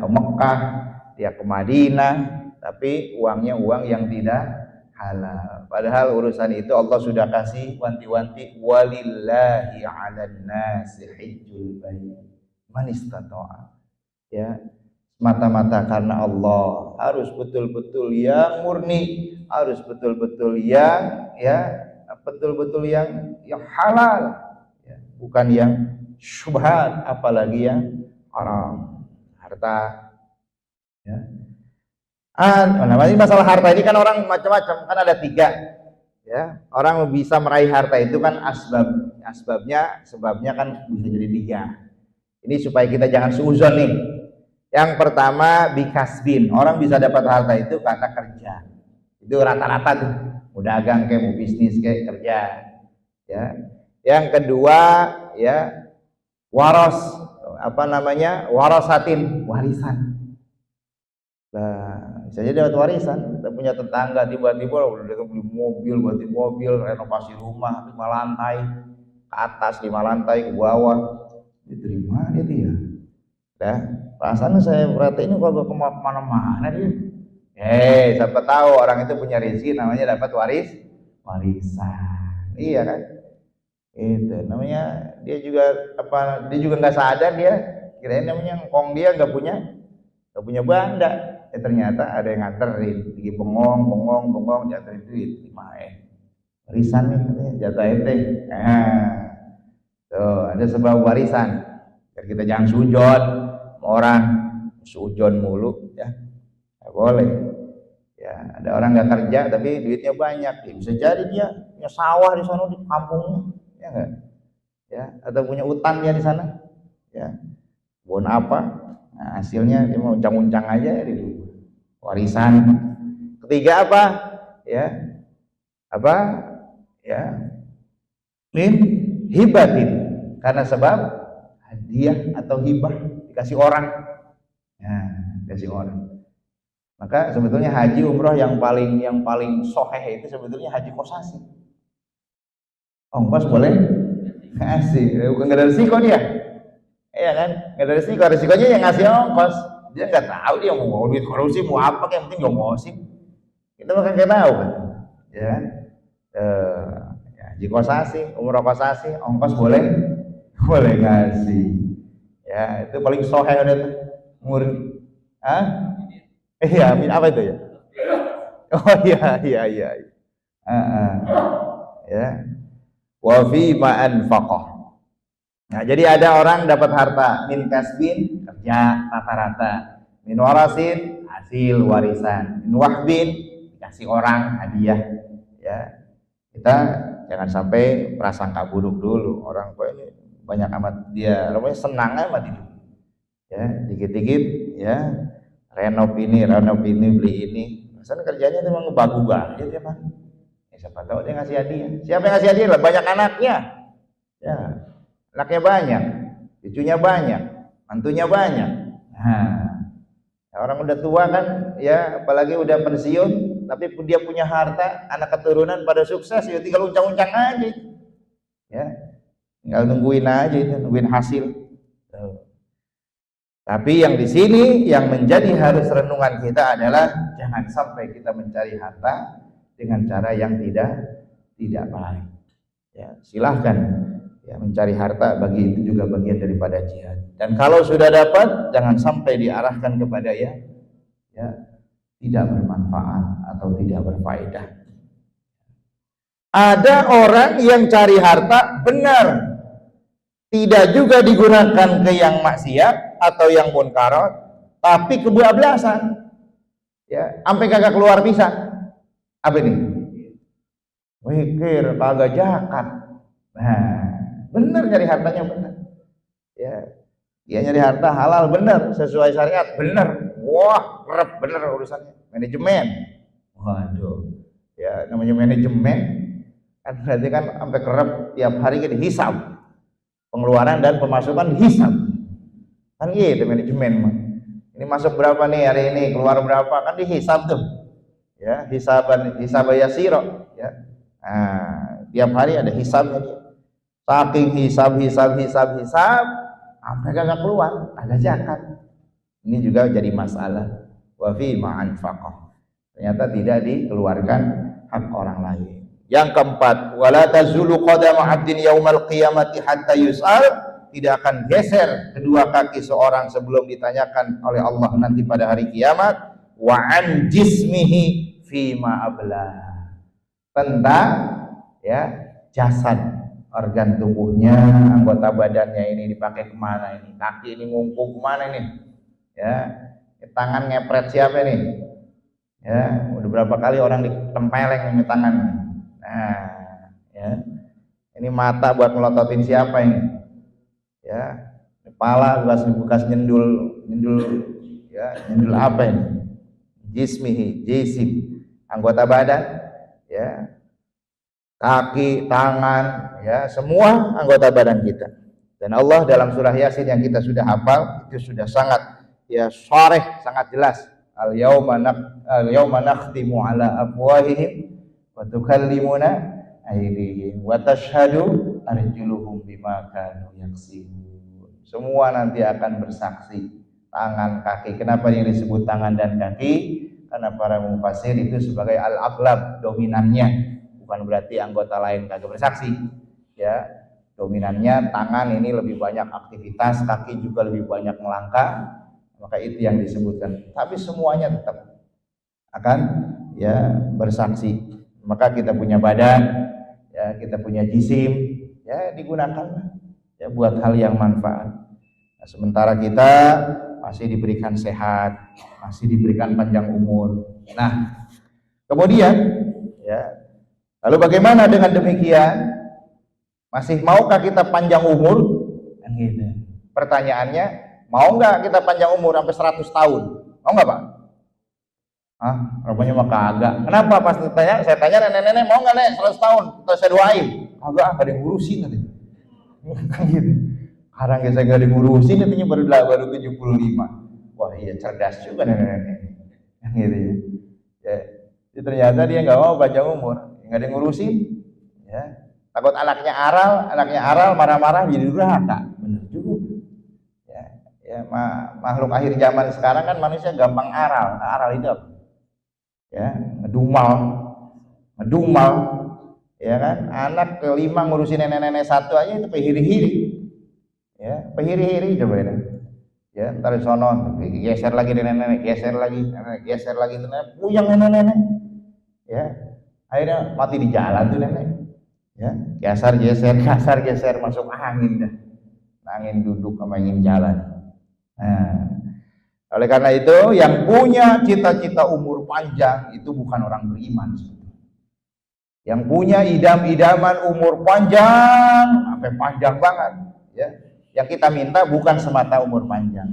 ke Mekah, dia ke Madinah, tapi uangnya uang yang tidak halal. Padahal urusan itu Allah sudah kasih wanti-wanti, walillahi 'alan nasi hijjul bait man istata'a. Ya, semata-mata karena Allah, harus betul-betul yang murni, harus betul-betul yang betul-betul yang halal, ya, bukan yang syubhat, apalagi yang haram. Harta, ya. Namanya masalah harta ini kan orang macam-macam, kan ada 3, ya. Orang bisa meraih harta itu kan sebabnya kan bisa jadi 3. Ini supaya kita jangan suuzon nih. Yang pertama bikasbin, orang bisa dapat harta itu karena kerja. Itu rata-rata tuh, mau dagang kayak mau bisnis kayak kerja, ya. Yang kedua ya warasatin, warisan. Nah, bisa jadi dapat warisan. Kita punya tetangga tiba-tiba udah beli mobil, renovasi rumah 5 lantai ke atas, 5 lantai ke bawah, diterima itu ya. Dah, perasaan saya perhatiin kalau kemana-mana dia. Siapa tahu orang itu punya rezeki namanya dapat warisan. Iya kan? Itu namanya dia juga nggak sadar, dia kirain namanya ngkong, dia nggak punya banda. Ternyata ada yang nganterin, lagi bengong jatuhin duit 5 warisan nih katanya, jatuh ente. Tuh ada sebab warisan. Biar kita jangan sujon orang, sujon mulu ya, nggak boleh. Ya, ada orang nggak kerja tapi duitnya banyak, ya, bisa jadi dia punya sawah di sana di kampungnya, ya nggak? Ya, atau punya utang dia di sana, ya, kebun apa, nah, hasilnya dia mau uncang-uncang aja di warisan. Ketiga apa? Min hibatin, karena sebab hadiah atau hibah dikasih orang, dikasih orang. Maka sebetulnya haji umroh yang paling soheh itu sebetulnya haji kosasi. Ongkos boleh ngasih, bukan nggak ada risiko dia, iya kan? Nggak ada risiko, risikonya yang ngasih ongkos. Dia nggak tahu dia mau duit korupsi mau apa, yang penting ngomongin. Kita makan nggak tahu kan, ya kan? Haji kosasi, umroh kosasi, ongkos boleh ngasih. Ya itu paling soheh udah tuh, murni. Iya, apa itu ya? Oh iya. Ya. Wa fi ma anfaqah. Nah, jadi ada orang dapat harta min kasbin, kerja rata-rata. Min warasin, hasil warisan. Min wahbin, dikasih orang hadiah. Ya. Kita jangan sampai prasangka buruk dulu. Orang kok ini banyak amat dia, namanya senang amat itu. Ya, dikit-dikit ya. Renov ini, beli ini. Misalnya kerjanya cuma ngebagubah aja dia mah. Ya, siapa tahu dia ngasih hadiah. Siapa yang ngasih hadiah lah? Banyak anaknya. Ya, anaknya banyak, cucunya banyak, mantunya banyak. Nah, orang udah tua kan, ya apalagi udah pensiun, tapi dia punya harta, anak keturunan pada sukses, ya tinggal uncang-uncang aja. Ya, tinggal nungguin aja itu, nungguin hasil. Tapi yang di sini yang menjadi harus renungan kita adalah jangan sampai kita mencari harta dengan cara yang tidak baik. Ya, silahkan ya, mencari harta bagi itu juga bagian daripada jihad. Dan kalau sudah dapat jangan sampai diarahkan kepada ya tidak bermanfaat atau tidak berfaedah. Ada orang yang cari harta benar, tidak juga digunakan ke yang maksiat atau yang munkarat, tapi kebablasan. Ya, sampai kagak keluar pisah. Apa ini? Mikir kagak zakat. Nah, benar nyari hartanya benar. Ya, dia nyari harta halal benar, sesuai syariat benar. Wah, kerep benar urusannya. Manajemen. Waduh. Ya, namanya manajemen kan berarti kan sampai kerep tiap hari kita hisab. Pengeluaran dan pemasukan hisab. Kan gitu manajemen mah. Ini masuk berapa nih hari ini, keluar berapa, kan dihisab tuh. Ya, hisab yasiro, ya. Nah, tiap hari ada hisabnya dia. Saking hisab sampai kagak keluar, ada zakat. Ini juga jadi masalah. Wa fi ma anfaqah. Ternyata tidak dikeluarkan hak orang lain. Yang keempat, wala tazulu qadama 'abdin yaumal qiyamati hatta yus'al tidak akan geser kedua kaki seorang sebelum ditanyakan oleh Allah nanti pada hari kiamat. Wa an jismihi fima abla, tentang ya jasad, organ tubuhnya, anggota badannya ini dipakai kemana ini, kaki ini ngumpul kemana ini, ya tangan ngepret siapa ini, ya udah berapa kali orang ditempeleng ini tangan, nah ya ini mata buat melototin siapa ini, ya kepala bekas nyendul ya nyendul apa ini, jismihi, jisim, anggota badan, ya kaki, tangan, ya semua anggota badan kita. Dan Allah dalam surah Yasin yang kita sudah hafal itu sudah sangat ya sharih, sangat jelas. Al-yauma nakhtimu ala afwahihim wa tukallimuna aydihim wa tashhadu arjuluhum bima kanu yaksibun. Semua nanti akan bersaksi, tangan, kaki. Kenapa yang disebut tangan dan kaki? Karena para mufassir itu sebagai al-aqlab, dominannya. Bukan berarti anggota lain kagak bersaksi, ya dominannya tangan ini lebih banyak aktivitas, kaki juga lebih banyak melangkah, maka itu yang disebutkan. Tapi semuanya tetap akan ya bersaksi. Maka kita punya badan, ya kita punya jisim, ya digunakan ya buat hal yang manfaat. Nah, sementara kita masih diberikan sehat, masih diberikan panjang umur. Nah, kemudian ya lalu bagaimana dengan demikian? Masih maukah kita panjang umur? Kan gitu. Pertanyaannya, mau nggak kita panjang umur sampai 100 tahun? Mau nggak Pak? Hah? Rupanya mah kagak. Kenapa? Pas saya tanya nenek-nenek mau nggak nek 100 tahun? Kita saya doain. Kagak, ada yang ngurusin nanti. Kan gitu. Sekarang saya nggak ngurusin, nantinya baru 75. Wah iya cerdas juga nenek-nenek. Kan gitu ya. Ya, ternyata dia nggak mau panjang umur. Nggak ada yang ngurusin, ya takut anaknya aral marah-marah jadi durhaka, benar juga, ya makhluk akhir zaman sekarang kan manusia gampang aral itu apa? Ya ngedumal, ya kan, anak kelima ngurusin nenek-nenek satu aja itu pehiri-hiri, ya pehiri-hiri coba ya ntar di sono geser lagi nenek-nenek, geser lagi nenek, puyeng nenek-nenek, ya akhirnya mati di jalan tuh nenek, ya kasar geser masuk angin dah, angin duduk sama angin jalan. Nah, oleh karena itu yang punya cita-cita umur panjang itu bukan orang beriman. Yang punya idam-idaman umur panjang sampai panjang banget, ya yang kita minta bukan semata umur panjang,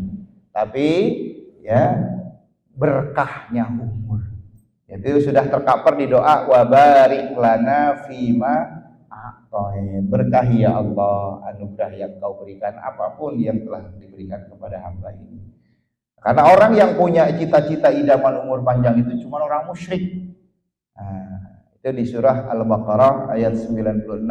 tapi ya berkahnya umur. Itu sudah tercover di doa wa barik lana fima a'tai, berkahi ya Allah anugerah yang kau berikan apapun yang telah diberikan kepada hamba ini. Karena orang yang punya cita-cita idaman umur panjang itu cuma orang musyrik. Nah, itu di surah Al-Baqarah ayat 96,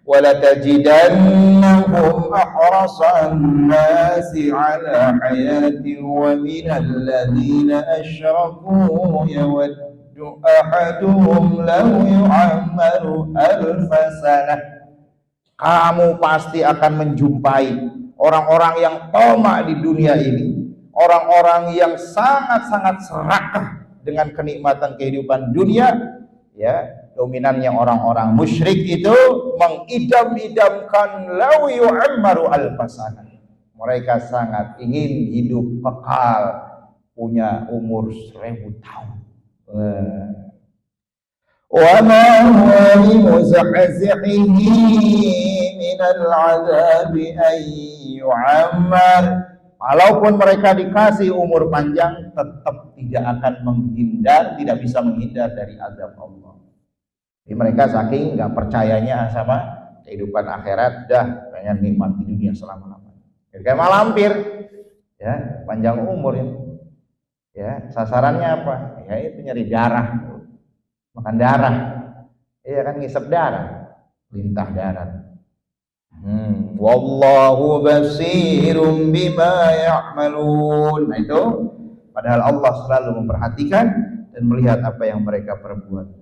wala tajidannahum ahrasan nasi ala hayati wa minal ladzina asyraku yawaddu ahaduhum law yu'ammaru alfa sanah. Kamu pasti akan menjumpai orang-orang yang tamak di dunia ini, orang-orang yang sangat-sangat serakah dengan kenikmatan kehidupan dunia, ya dominannya orang-orang musyrik itu mengidam-idamkan law yu'ammaru alfasana. Mereka sangat ingin hidup kekal, punya umur 1000 tahun. Wa ma huwa bimuzahzihihi minal 'adzabi ay yu'ammar. Walaupun mereka dikasih umur panjang, tetap tidak akan menghindar, tidak bisa menghindar dari azab Allah. Jadi mereka saking nggak percayanya sama kehidupan akhirat, dah pengen nikmat di dunia selama-lamanya. Kayak malampir, ya panjang umur ya sasarannya apa? Ya itu nyari darah, makan darah, iya kan ngisep darah, lintah darah. Wallahu basirum bima ya'malun. Nah itu padahal Allah selalu memperhatikan dan melihat apa yang mereka perbuat.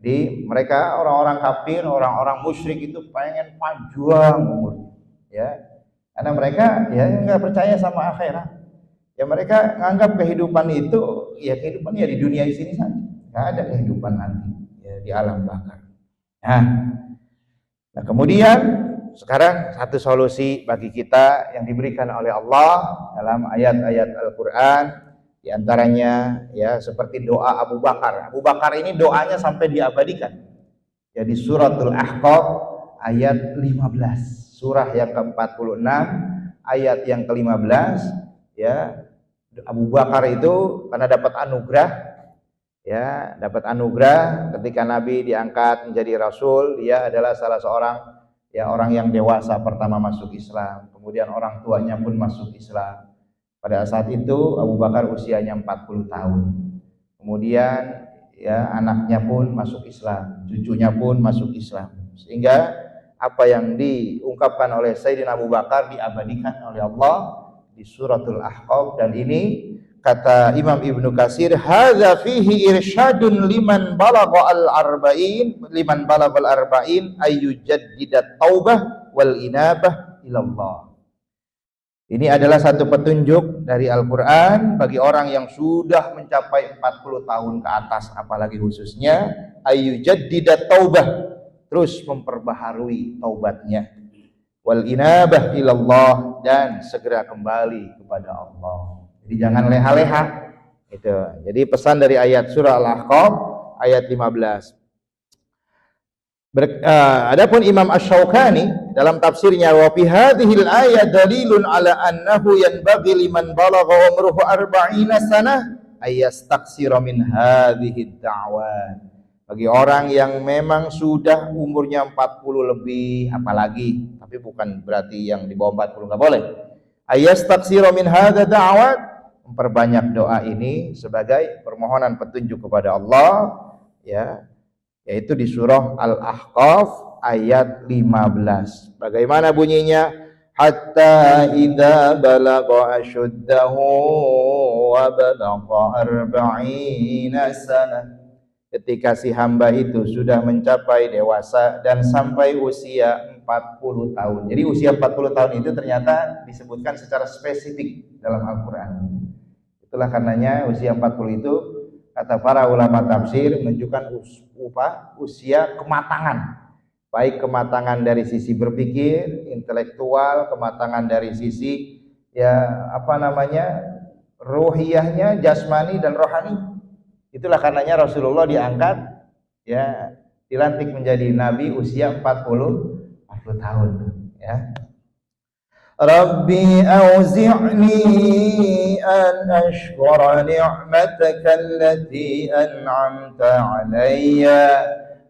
Jadi mereka orang-orang kafir, orang-orang musyrik itu pengen panjang umur, ya Karena mereka ya nggak percaya sama akhirat. Ya mereka menganggap kehidupan itu ya kehidupan ya di dunia sini saja. Nggak ada kehidupan nanti ya di alam bakar. Nah kemudian sekarang satu solusi bagi kita yang diberikan oleh Allah dalam ayat-ayat Al-Quran, diantaranya ya seperti doa Abu Bakar. Abu Bakar ini doanya sampai diabadikan. Ya di suratul Ahqaf ayat 15, surah yang ke-46 ayat yang ke-15, ya Abu Bakar itu karena dapat anugerah ketika Nabi diangkat menjadi Rasul. Dia adalah salah seorang ya orang yang dewasa pertama masuk Islam, kemudian orang tuanya pun masuk Islam. Pada saat itu Abu Bakar usianya 40 tahun. Kemudian ya anaknya pun masuk Islam, cucunya pun masuk Islam. Sehingga apa yang diungkapkan oleh Sayyidina Abu Bakar diabadikan oleh Allah di suratul Ahqaf. Dan ini kata Imam Ibnu Katsir, hadza fihi irsyadun liman balagha al-arba'in ayyujaddidat taubah wal inabah ilallah. Ini adalah satu petunjuk dari Al-Quran bagi orang yang sudah mencapai 40 tahun ke atas, apalagi khususnya ayyujaddidat taubah, terus memperbaharui taubatnya, wal inabah ilallah, dan segera kembali kepada Allah. Jadi jangan leha-leha itu. Jadi pesan dari ayat surah Al-Ahqaf ayat 15. Adapun Imam Asy-Syaukani dalam tafsirnya, wa fi hadhil ayat dalilun ala annahu yanbaghi liman balagha umruhu 40 sanah ayastaksira min hadhihi da'wat. Bagi orang yang memang sudah umurnya 40 lebih, apalagi, tapi bukan berarti yang di bawah 40 enggak boleh. Ayastaksira min hadha da'wat, memperbanyak doa ini sebagai permohonan petunjuk kepada Allah, ya, yaitu di surah Al-Ahqaf ayat 15. Bagaimana bunyinya? Hatta idza balagha ashuddahu wa balagha 40 sanah. Ketika si hamba itu sudah mencapai dewasa dan sampai usia 40 tahun. Jadi usia 40 tahun itu ternyata disebutkan secara spesifik dalam Al-Quran. Itulah karenanya usia 40 itu kata para ulama tafsir menunjukkan usia kematangan, baik kematangan dari sisi berpikir, intelektual, kematangan dari sisi ruhiyahnya, jasmani dan rohani. Itulah karenanya Rasulullah diangkat, ya, dilantik menjadi nabi usia 40 tahun, ya. Rabbi auzi'ni an ashkura ni'mataka allati an'amta 'alayya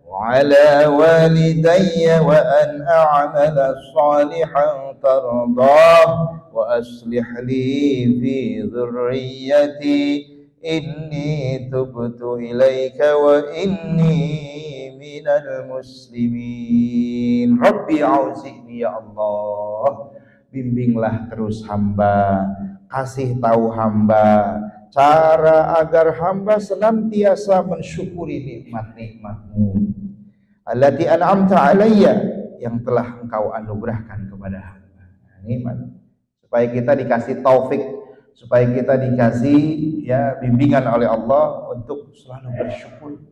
wa 'ala walidayya wa an a'mala shalihan tardah wa aslih li fi dhurriyyati inni tubtu ilaika wa inni minal muslimin. Rabbi auzi'ni, ya Allah, bimbinglah terus hamba, kasih tahu hamba cara agar hamba senantiasa mensyukuri nikmat-nikmat-Mu allati an'amta alayya, yang telah Engkau anugerahkan kepada hamba. Nikmat, supaya kita dikasih taufik, supaya kita dikasih ya bimbingan oleh Allah untuk selalu bersyukur,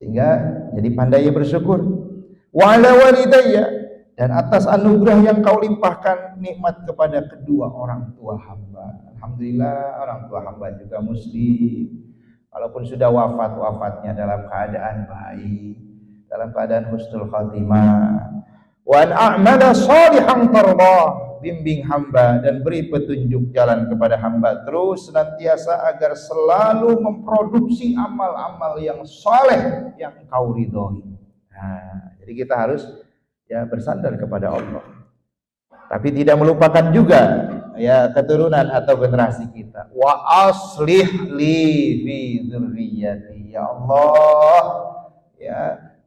sehingga jadi pandai bersyukur. Wa ala walidayya, dan atas anugerah yang Kau limpahkan nikmat kepada kedua orang tua hamba. Alhamdulillah orang tua hamba juga muslim, walaupun sudah wafatnya dalam keadaan baik, dalam keadaan husnul khatimah. Wa an a'mala shalihan tardah, bimbing hamba dan beri petunjuk jalan kepada hamba terus senantiasa agar selalu memproduksi amal-amal yang saleh yang Kau ridhoi. Nah, jadi kita harus ya bersandar kepada Allah, tapi tidak melupakan juga ya keturunan atau generasi kita. Wa aslih li fi dzurriyyati, ya Allah, ya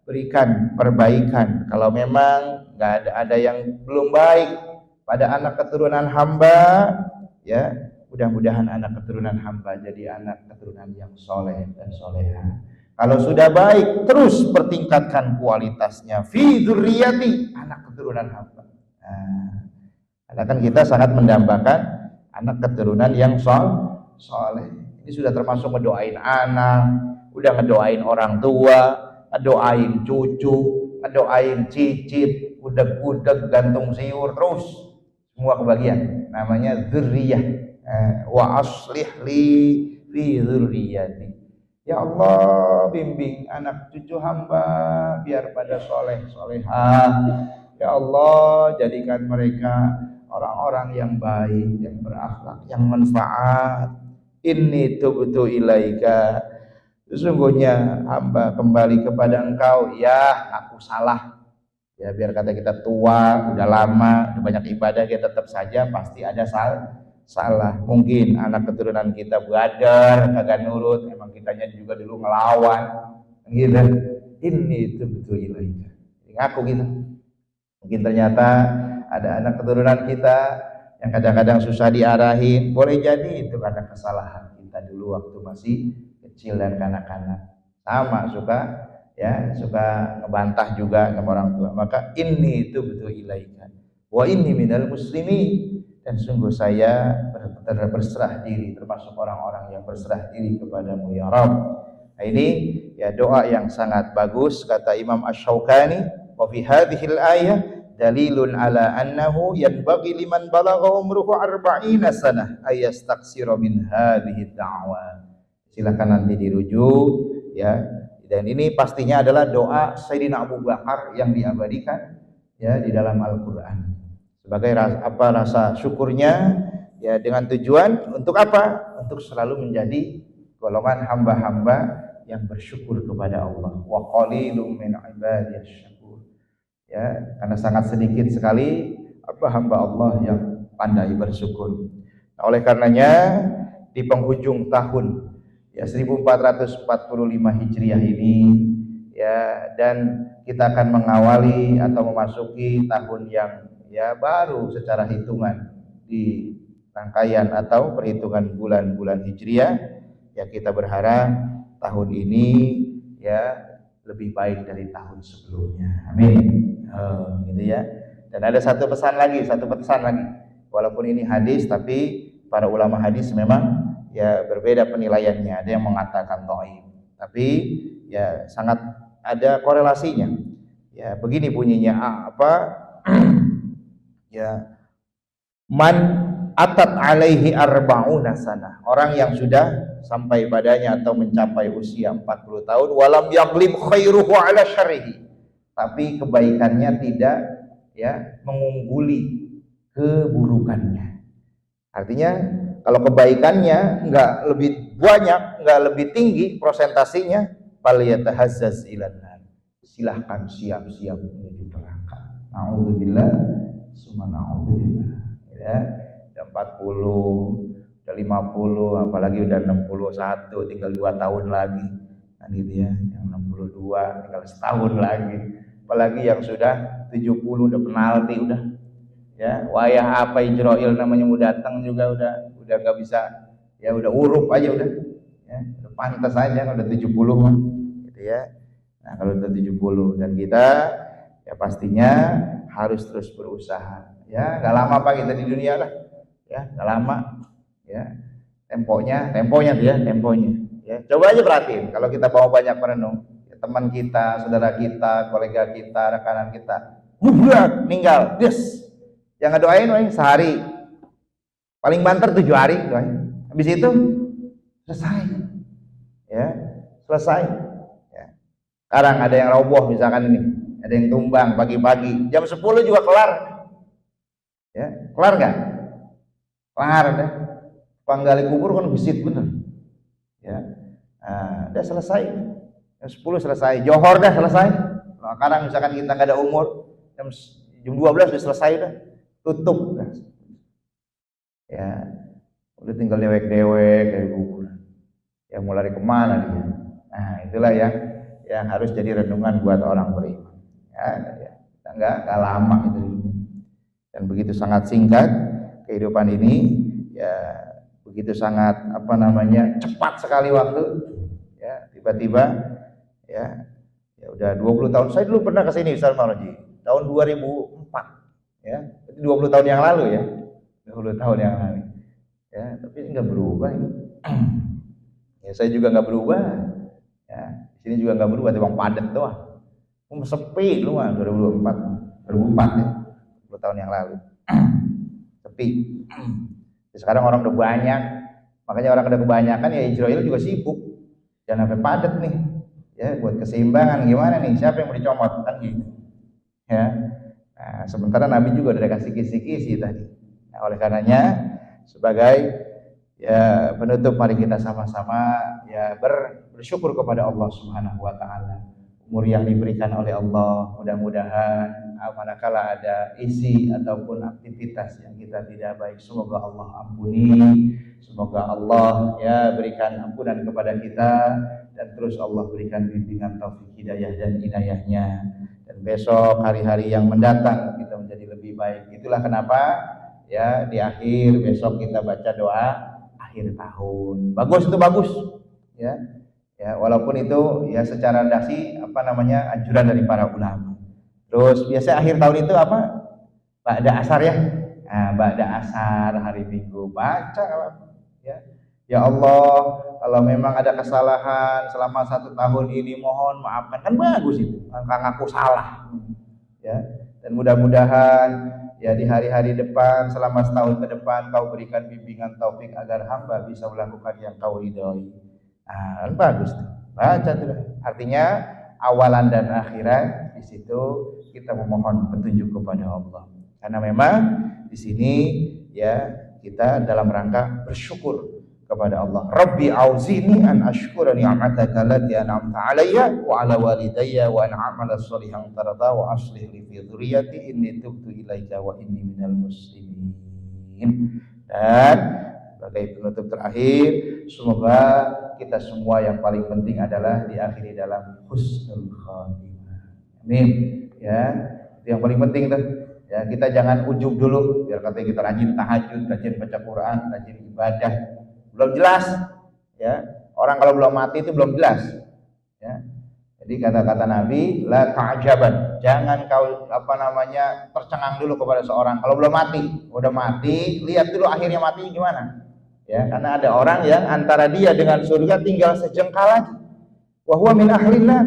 berikan perbaikan kalau memang nggak ada yang belum baik pada anak keturunan hamba, ya mudah-mudahan anak keturunan hamba jadi anak keturunan yang soleh dan soleha. Kalau sudah baik, terus pertingkatkan kualitasnya. Fi dzurriyyati, anak keturunan hamba. Nah, Karena kan kita sangat mendambakan anak keturunan yang soleh. Ini sudah termasuk ngedoain anak, udah ngedoain orang tua, ngedoain cucu, ngedoain cicit, udeg-udeg, gantung siur, terus semua kebagian. Namanya dzurriyyah. Wa aslih li fi dzurriyyati. Ya Allah, bimbing anak cucu hamba biar pada soleh solehah. Ya Allah, jadikan mereka orang-orang yang baik, yang berakhlak, yang manfaat. Inni tubtu ilaika, sesungguhnya hamba kembali kepada engkau. Ya, aku salah. Ya, biar kata kita tua, udah lama, udah banyak ibadah, kita tetap saja pasti ada salah. Mungkin anak keturunan kita badar, kagak nurut, emang kitanya juga dulu ngelawan, gitu. Ini tubtu ilaika, ngaku gitu. Mungkin ternyata ada anak keturunan kita yang kadang-kadang susah diarahin, boleh jadi itu karena kesalahan kita dulu waktu masih kecil dan kanak-kanak. Sama suka ngebantah juga sama orang tua. Maka ini itu betul ilaika wa inni minal muslimin, dan sungguh saya berserah diri, termasuk orang-orang yang berserah diri kepadamu ya Rabb. Nah, ini ya doa yang sangat bagus kata Imam Asy-Syaukani, wa fi hadhil ayah dalilun ala annahu yanbaghi liman balagha umruhu 40 sanah ayastaksira min hadhihi da'wa. Silakan nanti dirujuk ya. Dan ini pastinya adalah doa Sayyidina Abu Bakar yang diabadikan ya di dalam Al-Qur'an. Sebagai rasa syukurnya ya, dengan tujuan untuk apa? Untuk selalu menjadi golongan hamba-hamba yang bersyukur kepada Allah. Wa qalilum min ibadiyasy syakur. Ya, karena sangat sedikit sekali hamba Allah yang pandai bersyukur. Nah, oleh karenanya di penghujung tahun ya 1445 Hijriah ini ya, dan kita akan mengawali atau memasuki tahun yang ya baru secara hitungan di rangkaian atau perhitungan bulan-bulan Hijriah. Ya, kita berharap tahun ini ya lebih baik dari tahun sebelumnya. Amin. Gitu ya. Dan ada satu pesan lagi. Walaupun ini hadis, tapi para ulama hadis memang ya berbeda penilaiannya. Ada yang mengatakan dhaif, tapi ya sangat ada korelasinya. Ya, begini bunyinya ya, man atat alaihi arba'una sanah, orang yang sudah sampai padanya atau mencapai usia 40 tahun, walam yaglib khairuhu ala syarrihi, tapi kebaikannya tidak ya mengungguli keburukannya. Artinya kalau kebaikannya enggak lebih banyak, enggak lebih tinggi prosentasinya, falyatahazzaz ilan nar, silahkan siap-siap menuju neraka. Nauzubillah summa naudzubillah. Ya, udah 40, udah 50, apalagi udah 61, tinggal 2 tahun lagi. Kan gitu ya, yang 62 tinggal setahun lagi. Apalagi yang sudah 70 udah penalti udah. Ya, wayah apa Ijroil namanya mau datang juga udah gak bisa, ya udah urup aja udah. Ya, udah pantas aja kalau udah 70 mah. Gitu ya. Nah, kalau udah 70 dan kita ya pastinya harus terus berusaha. Ya, gak lama Pak kita di dunia lah. Ya, gak lama. Ya, temponya tuh ya, temponya. Ya, coba aja perhatiin kalau kita bawa banyak merenung, ya, teman kita, saudara kita, kolega kita, rekanan kita, meninggal, yes. Yang ngedoain sehari, paling banter 7 hari doain. Habis itu selesai. Ya, selesai. Ya. Sekarang ada yang roboh misalkan ini, ada yang tumbang pagi-pagi, jam 10 juga kelar. Ya, kelar nggak? Kelar deh. Panggali kubur kan gesit bener. Ya, nah, udah selesai. Jam 10 selesai. Johor dah selesai. Nah, sekarang misalkan kita nggak ada umur, jam 12 udah selesai dah. Tutup dah. Ya, udah tinggal dewek-dewek kayak kubur. Ya mau lari kemana dia? Nah, itulah yang harus jadi renungan buat orang beriman. Ya, nggak lama itu. Dan begitu sangat singkat kehidupan ini, ya begitu sangat cepat sekali waktu. Ya, tiba-tiba ya udah 20 tahun. Saya dulu pernah ke sini Ustaz Marji tahun 2004. Ya, 20 tahun yang lalu ya. 20 tahun yang lalu. Ya, tapi nggak berubah ini. Ya, saya juga nggak berubah. Ya, di sini juga nggak berubah, bang padat doang. Sepi lu mah 2004 ya. 20 tahun yang lalu. Sepi. Sekarang orang udah banyak. Makanya orang udah kebanyakan ya Israel juga sibuk. Jangan sampai padat nih. Ya, buat keseimbangan gimana nih? Siapa yang mau dicomot kan gitu. Ya. Nah, sementara Nabi juga udah kasih kisi-kisi tadi. Nah, oleh karenanya sebagai ya penutup, mari kita sama-sama ya bersyukur kepada Allah Subhanahu wa taala. Umur yang diberikan oleh Allah, mudah-mudahan manakala ada isi ataupun aktivitas yang kita tidak baik, semoga Allah ampuni, semoga Allah ya berikan ampunan kepada kita, dan terus Allah berikan bimbingan taufik hidayah dan inayahnya, dan besok hari-hari yang mendatang kita menjadi lebih baik. Itulah kenapa ya di akhir besok kita baca doa akhir tahun. Bagus, itu bagus ya. Ya, walaupun itu ya secara dasi anjuran dari para ulama. Terus biasa akhir tahun itu apa? Ba'da asar ya. Nah, ba'da asar hari Minggu baca ya. Ya Allah, kalau memang ada kesalahan selama 1 tahun ini mohon maafkan. Kan bagus itu. Ngaku salah. Ya. Dan mudah-mudahan ya di hari-hari depan selama setahun ke depan kau berikan bimbingan taufik agar hamba bisa melakukan yang kau ridhoi. Kan bagus tuh. Baca tuh. Artinya awalan dan akhirat di situ kita memohon petunjuk kepada Allah. Karena memang di sini ya kita dalam rangka bersyukur kepada Allah. Rabbi auzini an ashkura ni'mataka allati an'amta 'alayya wa 'ala walidayya wa an a'mala shalihan tarda wa aslih li fi dzurriyyati inni tubtu ilaika wa inni minal muslimin. Dan sebagai penutup terakhir, semoga kita semua yang paling penting adalah diakhiri dalam husnul khatimah. Amin. Ya, itu yang paling penting tuh. Ya, kita jangan ujub dulu, biar katanya kita rajin tahajud, rajin baca Quran, rajin ibadah. Belum jelas. Ya, orang kalau belum mati itu belum jelas. Ya. Jadi kata-kata Nabi, la ta'jaban. Jangan kau tercengang dulu kepada seorang kalau belum mati. Udah mati, lihat dulu akhirnya mati gimana. Ya, karena ada orang yang antara dia dengan surga tinggal sejengkal lagi. Wa huwa min ahlillah.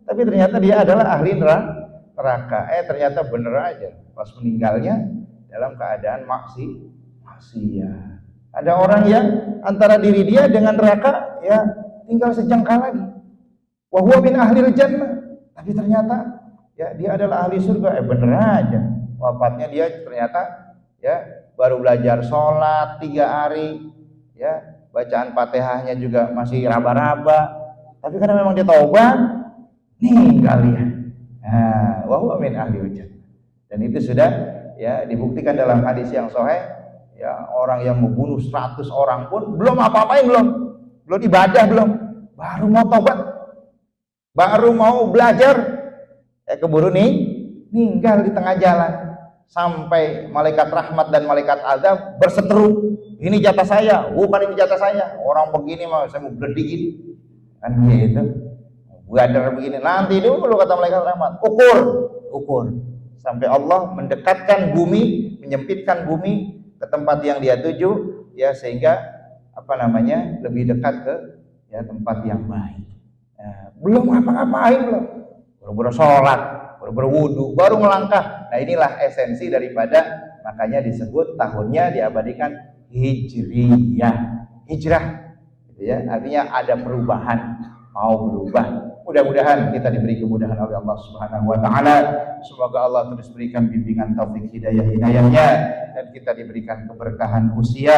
Tapi ternyata dia adalah ahli neraka. Ternyata bener aja. Pas meninggalnya dalam keadaan maksiat. Ada orang yang antara diri dia dengan neraka ya tinggal sejengkal lagi. Wa huwa min ahlil jannah. Tapi ternyata ya dia adalah ahli surga. Bener aja. Wafatnya dia ternyata ya baru belajar sholat 3 hari. Ya, bacaan Fatihahnya juga masih raba-raba. Tapi karena memang dia taubat, meninggal dia. Nah, wa huwa min ahli jannah. Dan itu sudah ya dibuktikan dalam hadis yang sahih, ya orang yang membunuh 100 orang pun belum apa-apain belum ibadah belum, baru mau taubat, baru mau belajar, keburu meninggal di tengah jalan. Sampai malaikat rahmat dan malaikat azab berseteru, ini jatah saya, bukan ini jatah saya, orang begini mau saya mau berdikit kan gitu, badar begini, nanti dulu kata malaikat rahmat, ukur sampai Allah mendekatkan bumi, menyempitkan bumi ke tempat yang dia tuju ya, sehingga lebih dekat ke ya tempat yang baik. Belum apa-apain baru sholat, baru berwudu, baru melangkah. Nah, inilah esensi daripada, makanya disebut tahunnya diabadikan hijriyah, hijrah gitu ya, artinya ada perubahan, mau berubah. Mudah-mudahan kita diberi kemudahan oleh Allah Subhanahu wa taala. Semoga Allah terus berikan bimbingan taufik hidayah-hidayahnya, dan kita diberikan keberkahan usia,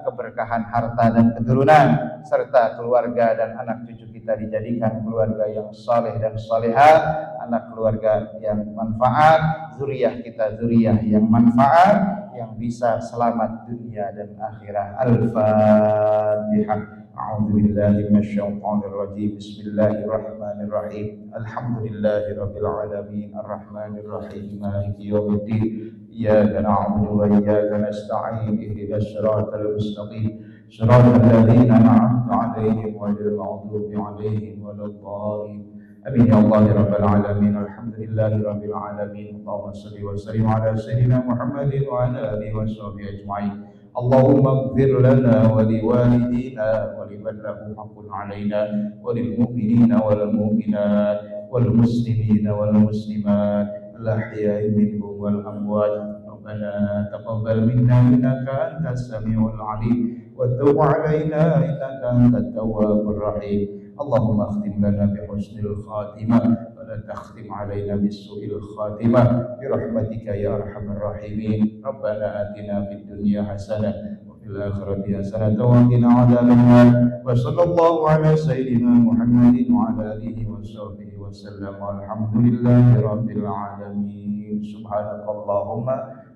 keberkahan harta dan keturunan, serta keluarga dan anak cucu kita dijadikan keluarga yang saleh dan salehah, anak keluarga yang manfaat, zuriyah kita zuriyah yang manfaat, yang bisa selamat dunia dan akhirat. Al-Fatihah. A'udzu billahi minasyaitonir rajim. Bismillahirrahmanirrahim. Alhamdulillahirabbil alamin arrahmanir rahim maliki yaumiddin. Iyyaka na'budu wa iyyaka nasta'in. Ihdinas siratal mustaqim. Shiratal ladzina an'amta 'alaihim ghairil maghdubi 'alaihim waladdallin. Amin ya Allah ya rabbal alamin. Alhamdulillahi rabbil alamin. Allahumma salli wa sallim ala sayyidina Muhammadin wa ala alihi wa sahbihi ajma'in. Allahumma ighfir lana wa liwalidina wa liman lahu haqqun 'alaina wa lil mu'minina wal mu'minat wal muslimina wal muslimat al ahya'i minhum wal amwat. Rabbana taqabbal minna innaka antas samiul 'alim wa tub 'alaina innaka antat tawwabur rahim. اللهم اختم لنا بحسن الخاتمة ولا تختم علينا بالسوء الخاتمة برحمتك يا أرحم الراحمين. ربنا آتنا في الدنيا حسنة وفي الآخرة حسنة وقنا عذاب النار. وصلى الله على سيدنا محمد وعلى آله وصحبه وسلم والحمد لله رب العالمين. سبحانك اللهم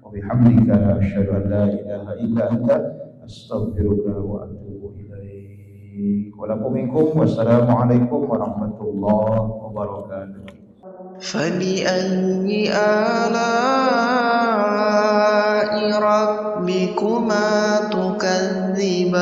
وبحمدك أشهد أن لا إله إلا أنت أستغفرك وأتوب إليك. Waalaikumsalam wassalamualaikum warahmatullahi wabarakatuh. فبأي آلاء ربكما تكذبان